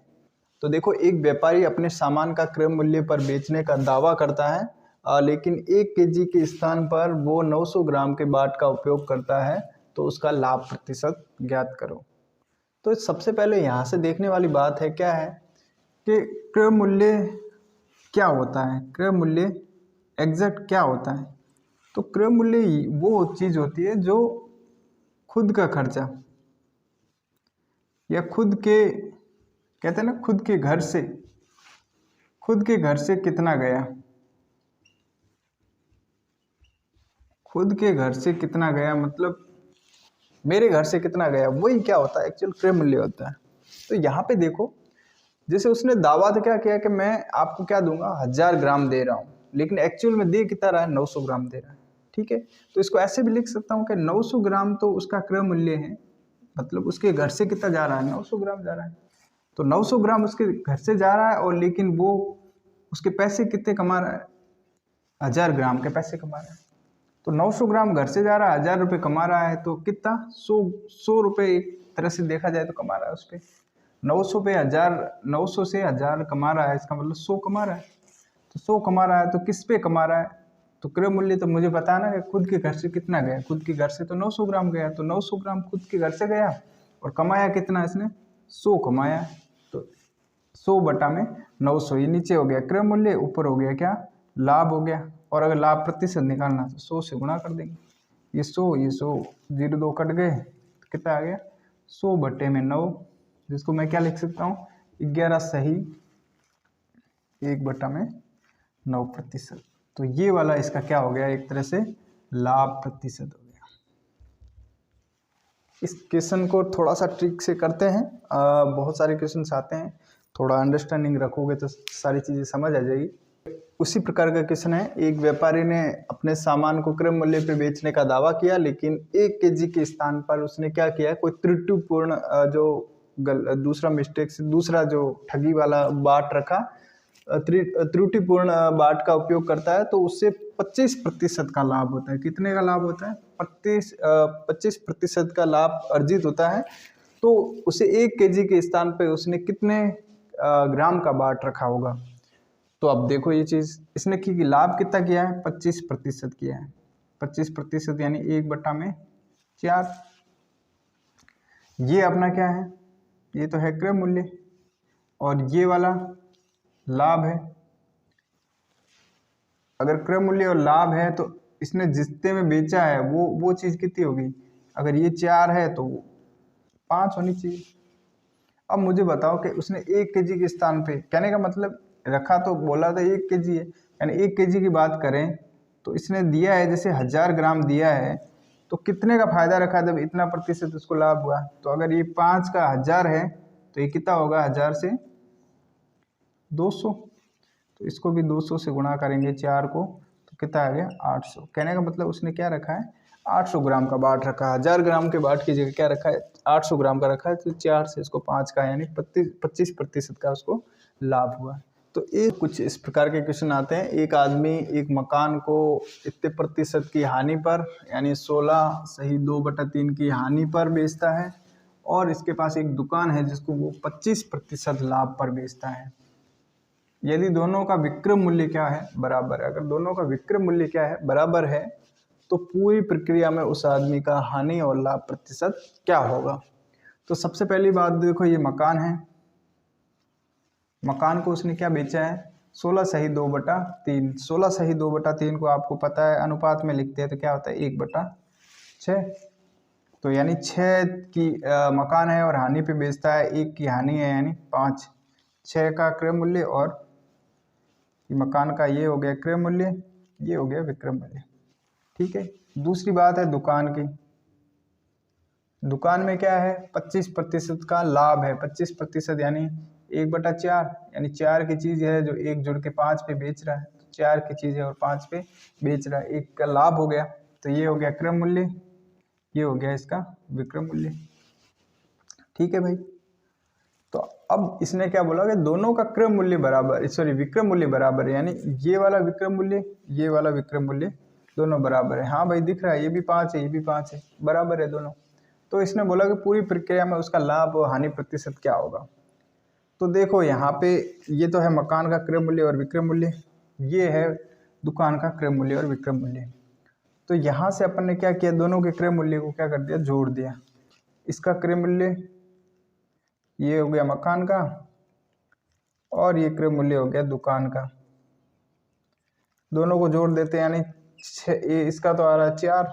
तो देखो, एक व्यापारी अपने सामान का क्रय मूल्य पर बेचने का दावा करता है, लेकिन 1 kg के स्थान पर वो 900 ग्राम के बाट का उपयोग करता है, तो उसका लाभ प्रतिशत ज्ञात करो। तो सबसे पहले यहाँ से देखने वाली बात है क्या है कि क्रय मूल्य क्या होता है, क्रय मूल्य एग्जैक्ट क्या होता है। तो क्रय मूल्य वो चीज़ होती है जो खुद का खर्चा या खुद के, कहते हैं ना, खुद के घर से कितना गया, खुद के घर से कितना गया, मतलब मेरे घर से कितना गया, वही क्या होता है, एक्चुअल क्रय मूल्य होता है। तो यहाँ पे देखो, जैसे उसने दावा तो क्या किया कि मैं आपको क्या दूंगा, 1000 ग्राम दे रहा हूँ, लेकिन एक्चुअल में दे कितना रहा है, 900 ग्राम दे रहा है। ठीक है, तो इसको ऐसे भी लिख सकता हूँ कि 900 ग्राम तो उसका क्रय मूल्य है, मतलब उसके घर से कितना जा रहा है, 900 ग्राम जा रहा है। तो 900 ग्राम उसके घर से जा रहा है, और लेकिन वो उसके पैसे कितने कमा रहा है, 1000 ग्राम के पैसे कमा रहा है। तो 900 ग्राम घर से जा रहा है, 1000 रुपये कमा रहा है, तो कितना, 100 रुपये एक तरह से देखा जाए तो कमा रहा है उस पर। 900 पे 1000, 900 से 1000 कमा रहा है, इसका मतलब 100 कमा रहा है। तो 100 कमा रहा है तो किस पे कमा रहा है, तो क्रय मूल्य तो मुझे बताना है खुद के घर से कितना गया। खुद के घर से तो 900 ग्राम गया, तो 900 ग्राम खुद के घर से गया, और कमाया कितना इसने, 100 कमाया। तो 100/900, ये नीचे हो गया क्रय मूल्य, ऊपर हो गया क्या, लाभ हो गया। और अगर लाभ प्रतिशत निकालना तो 100 से गुणा कर देंगे। ये 100 0 2 कट गए तो कितना आ गया 100/9, जिसको मैं क्या लिख सकता हूँ 11 सही 1/9%। तो ये वाला इसका क्या हो गया, एक तरह से लाभ प्रतिशत हो गया। इस क्वेश्चन को थोड़ा सा ट्रिक से करते हैं, बहुत सारे क्वेश्चन आते हैं, थोड़ा अंडरस्टैंडिंग रखोगे तो सारी चीज़ें समझ आ जाएगी। उसी प्रकार का क्वेश्चन है, एक व्यापारी ने अपने सामान को क्रय मूल्य पे बेचने का दावा किया, लेकिन 1 केजी के स्थान पर उसने क्या किया, कोई त्रुटिपूर्ण दूसरा मिस्टेक से दूसरा जो ठगी वाला बाट रखा, त्रुटिपूर्ण बाट का उपयोग करता है, तो उससे 25% का लाभ होता है। कितने का लाभ होता है 25% का लाभ अर्जित होता है। तो उसे 1 केजी के स्थान पे उसने कितने ग्राम का बाट रखा होगा। तो अब देखो ये चीज़ इसने की कि लाभ कितना किया है 25% किया है। 25% यानी 1/4। ये अपना क्या है, ये तो है क्रय मूल्य, और ये वाला लाभ है। अगर क्रय मूल्य और लाभ है तो इसने जितने में बेचा है वो चीज़ कितनी होगी, अगर ये 4 है तो 5 होनी चाहिए। अब मुझे बताओ कि उसने 1 केजी के स्थान पे, कहने का मतलब रखा तो बोला था 1 केजी है, यानी 1 केजी की बात करें तो इसने दिया है जैसे 1000 ग्राम दिया है, तो कितने का फायदा रखा जब इतना प्रतिशत उसको लाभ हुआ। तो अगर ये 5 का 1000 है तो ये कितना होगा, 1000 से 200, तो इसको भी 200 से गुणा करेंगे 4 को, तो कितना आ गया 800। कहने का मतलब उसने क्या रखा है 800 ग्राम का बाट रखा है। 1000 ग्राम के बाट की जगह क्या रखा है 800 ग्राम का रखा है, तो 4 से इसको 5 का यानी 25% का उसको लाभ हुआ। तो ये कुछ इस प्रकार के क्वेश्चन आते हैं। एक आदमी एक मकान को इतने प्रतिशत की हानि पर यानी 16 सही 2/3 की हानि पर बेचता है, और इसके पास एक दुकान है जिसको वो 25% लाभ पर बेचता है। यदि दोनों का विक्रय मूल्य क्या है बराबर है, अगर दोनों का विक्रय मूल्य क्या है बराबर है, तो पूरी प्रक्रिया में उस आदमी का हानि और लाभ प्रतिशत क्या होगा। तो सबसे पहली बात देखो, ये मकान है, मकान को उसने क्या बेचा है 16 सही 2/3। 16 सही 2/3 को आपको पता है अनुपात में लिखते हैं तो क्या होता है 1/6। तो यानी 6 की मकान है और हानि पे बेचता है, 1 की हानि है यानी 5। 6 का क्रय मूल्य और मकान का ये हो गया क्रय मूल्य, ये हो गया विक्रय मूल्य। ठीक है, दूसरी बात है दुकान की। दुकान में क्या है 25% का लाभ है। 25% यानी 1/4, यानी 4 की चीज़ है जो 1 जोड़ के 5 पे बेच रहा है, तो 4 की चीज़ है और 5 पे बेच रहा है, 1 का लाभ हो गया। तो ये हो गया क्रय मूल्य, ये हो गया इसका विक्रय मूल्य। ठीक है भाई, तो अब इसने क्या बोला कि दोनों का क्रय मूल्य बराबर, सॉरी विक्रय मूल्य बराबर है, यानी ये वाला विक्रय मूल्य ये वाला विक्रय मूल्य दोनों बराबर है। हाँ भाई दिख रहा है, ये भी 5 है ये भी 5 है, बराबर है दोनों। तो इसने बोला कि पूरी प्रक्रिया में उसका लाभ और हानि प्रतिशत क्या होगा। तो देखो यहाँ पे ये तो है मकान का क्रय मूल्य और विक्रय मूल्य, ये है दुकान का क्रय मूल्य और विक्रय मूल्य। तो यहाँ से अपन ने क्या किया, दोनों के क्रय मूल्य को क्या कर दिया, जोड़ दिया। इसका क्रय मूल्य ये हो गया मकान का, और ये क्रय मूल्य हो गया दुकान का। दोनों को जोड़ देते हैं, यानी इसका तो आ रहा है 4,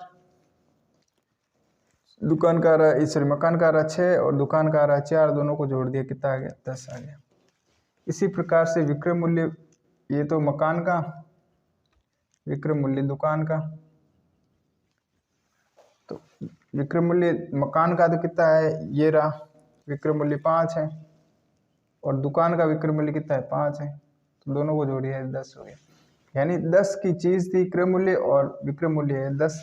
दुकान का आ रहा है, सॉरी मकान का आ रहा है 6 और दुकान का आ रहा है 4, दोनों को जोड़ दिया कितना आ गया 10 आ गया। इसी प्रकार से विक्रय मूल्य, ये तो मकान का, विक्रय मूल्य दुकान का। तो विक्रय मूल्य मकान का तो कितना है, ये रहा विक्रय मूल्य 5 है, और दुकान का विक्रय मूल्य कितना है 5 है, तो दोनों को जोड़िए 10 हो गया। यानी 10 की चीज़ थी क्रय मूल्य और विक्रय मूल्य है 10।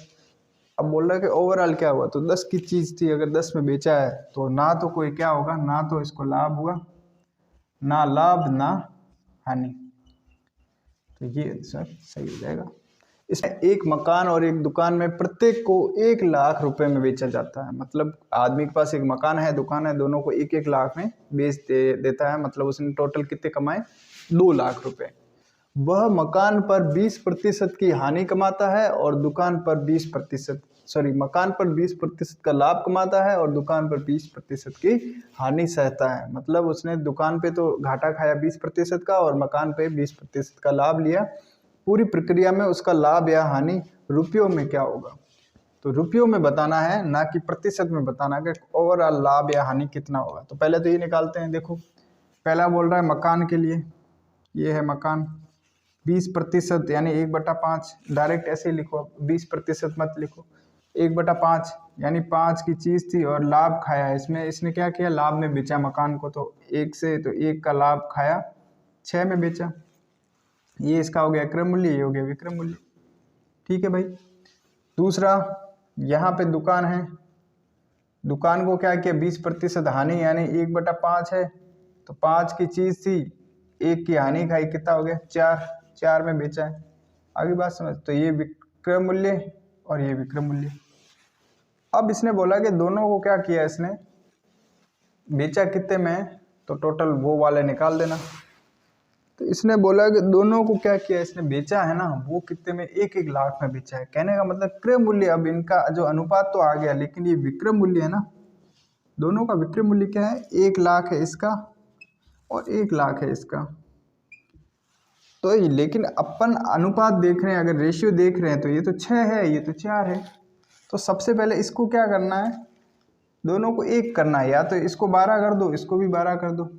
अब बोल रहा है कि ओवरऑल क्या हुआ, तो 10 की चीज़ थी, अगर 10 में बेचा है तो ना तो कोई क्या होगा, ना तो इसको लाभ हुआ, ना लाभ ना हानि। तो ये आंसर सही हो जाएगा। इसमें एक मकान और एक दुकान में प्रत्येक को 1 लाख रुपए में बेचा जाता है। मतलब आदमी के पास एक मकान है दुकान है, दोनों को 1-1 लाख में बेच देता है। मतलब उसने टोटल कितने कमाए 2 लाख रुपए। वह मकान पर 20% की हानि कमाता है और दुकान पर 20%, सॉरी मकान पर 20% का लाभ कमाता है और दुकान पर 20% की हानि सहता है। मतलब उसने दुकान पे तो घाटा खाया 20% का और मकान पे 20% का लाभ लिया। पूरी प्रक्रिया में उसका लाभ या हानि रुपयों में क्या होगा। तो रुपयों में बताना है, ना कि प्रतिशत में बताना है कि ओवरऑल लाभ या हानि कितना होगा। तो पहले तो ये निकालते हैं। देखो पहला बोल रहा है मकान के लिए, ये है मकान 20% यानी 1/5, डायरेक्ट ऐसे ही लिखो, 20% मत लिखो, 1/5 यानी 5 की चीज़ थी और लाभ खाया इसमें, इसने क्या किया, लाभ में बेचा मकान को, तो 1 से तो 1 का लाभ खाया, 6 में बेचा। ये इसका हो गया क्रय मूल्य, ये हो गया विक्रय मूल्य। ठीक है भाई। दूसरा, यहाँ पे दुकान है, दुकान को क्या किया, 20% हानि यानी 1/5 है, तो 5 की चीज़ थी, 1 की हानि खाई, कितना हो गया, 4 में बेचा है। आगे बात समझ। तो ये विक्रय मूल्य और ये विक्रय मूल्य। अब इसने बोला कि दोनों को क्या किया, इसने बेचा कितने में, तो टोटल वो वाले निकाल देना। तो इसने बोला कि दोनों को क्या किया, इसने बेचा है ना, वो कितने में, 1-1 लाख में बेचा है। कहने का मतलब क्रय मूल्य, अब इनका जो अनुपात तो आ गया, लेकिन ये विक्रय मूल्य है ना, दोनों का विक्रय मूल्य क्या है, 1 लाख है इसका और 1 लाख है इसका। तो लेकिन अपन अनुपात देख रहे हैं, अगर रेशियो देख रहे हैं, तो ये तो 6 है, ये तो 4 है। तो सबसे पहले इसको क्या करना है, दोनों को 1 करना है, या तो इसको 12 कर दो, इसको भी 12 कर दो।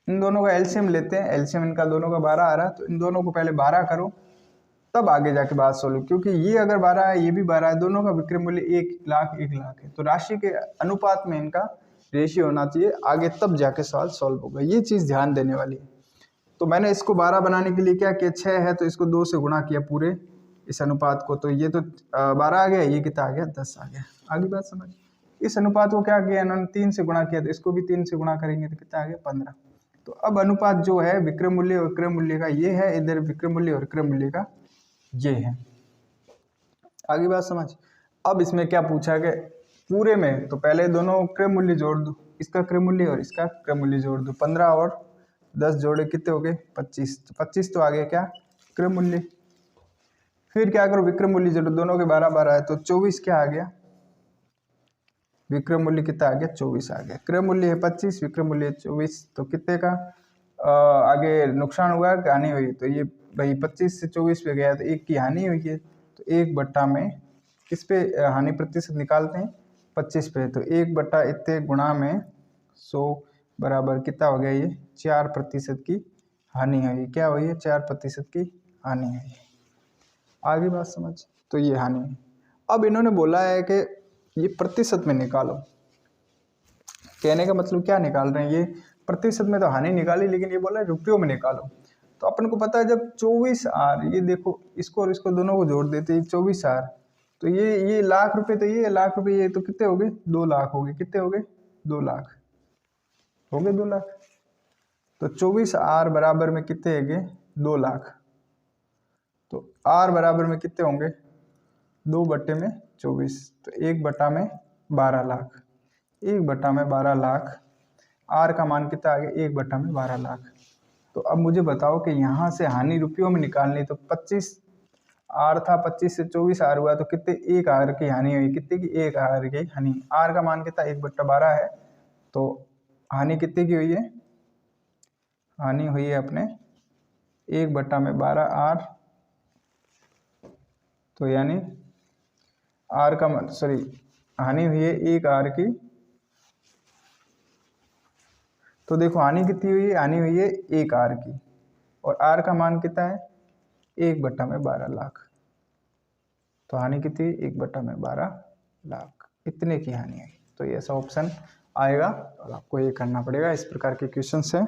इन दोनों का एलसीएम लेते हैं, एलसीएम इनका दोनों का 12 आ रहा है, तो इन दोनों को पहले 12 करो, तब आगे जाके बात सोल्व, क्योंकि ये अगर 12 है, ये भी 12 है, दोनों का विक्रय मूल्य 1 लाख 1 लाख है, तो राशि के अनुपात में इनका रेशियो होना चाहिए, आगे तब जाके सवाल सॉल्व होगा। ये चीज़ ध्यान देने वाली है। तो मैंने इसको 12 बनाने के लिए क्या किया, 6 है तो इसको 2 से गुणा किया पूरे इस अनुपात को, तो ये तो 12 आ गया, ये कितना आ गया, 10 आ गया। आगे बात समझ। इस अनुपात को क्या किया इन्होंने, 3 से गुणा किया, तो इसको भी 3 से गुणा करेंगे तो कितना आ गया, 15। तो अब अनुपात जो है विक्रय मूल्य और क्रय मूल्य का ये है, इधर विक्रय मूल्य और क्रय मूल्य का ये है। आगे बात समझ। अब इसमें क्या पूछा गया पूरे में, तो पहले दोनों क्रय मूल्य जोड़ दो, इसका क्रय मूल्य और इसका क्रय मूल्य जोड़ दो, 15 और 10 जोड़े कितने हो गए, 25। तो 25 तो आ गया क्या, क्रय मूल्य। फिर क्या करो, विक्रय मूल्य जोड़ो, दोनों के 12-12 है, तो 24 क्या आ गया, विक्रय मूल्य कितना आ गया, 24 आ गया। क्रय मूल्य है 25, विक्रय मूल्य 24, तो कितने का आगे नुकसान हुआ, हानि हुई, तो ये भाई 25 से 24 पे गया, तो 1 की हानि हुई है, तो 1 में किस पे हानि प्रतिशत निकालते हैं, 25 पे, तो 1 इतने गुणा में 100 बराबर कितना हो गया, ये 4% की हानि हुई। क्या हुई है, 4% की हानि हुई। आगे बात समझ। तो ये हानि है। अब इन्होंने बोला है कि ये प्रतिशत में निकालो। कहने का मतलब क्या निकाल रहे हैं, ये प्रतिशत में तो हानि निकाली, लेकिन ये बोला है रुपयों में निकालो। तो अपन को पता है जब 24R, ये देखो इसको और इसको दोनों को जोड़ देते हैं, 24R, तो ये लाख रुपए, तो ये लाख रुपए, ये तो कितने हो गए, 2 लाख हो गए। कितने हो गए, 2 लाख हो गए, 2 लाख। तो 24R बराबर में कितने हो गए, 2 लाख। तो R बराबर में कितने होंगे, 2/24, तो 1/12 लाख, 1/12 लाख। R का मान कितना आ गया, 1/12 लाख। तो अब मुझे बताओ कि यहाँ से हानि रुपयों में निकालनी, तो 25R था, 25 से 24R हुआ, तो कितने, 1R की हानि हुई, कितने की, 1R की हानि। R का मान कितना, 1/12 है, तो हानि कितने की हुई है, हानि हुई है अपने 1/12R, तो यानी R का मान, सॉरी, हानि हुई है 1R की। तो देखो हानि कितनी हुई है, हानि हुई है 1R की, और R का मान कितना है, 1/12 लाख। तो हानि कितनी, 1/12 लाख, इतने की हानि है। तो ये ऐसा ऑप्शन आएगा, और आपको ये करना पड़ेगा। इस प्रकार के क्वेश्चन है।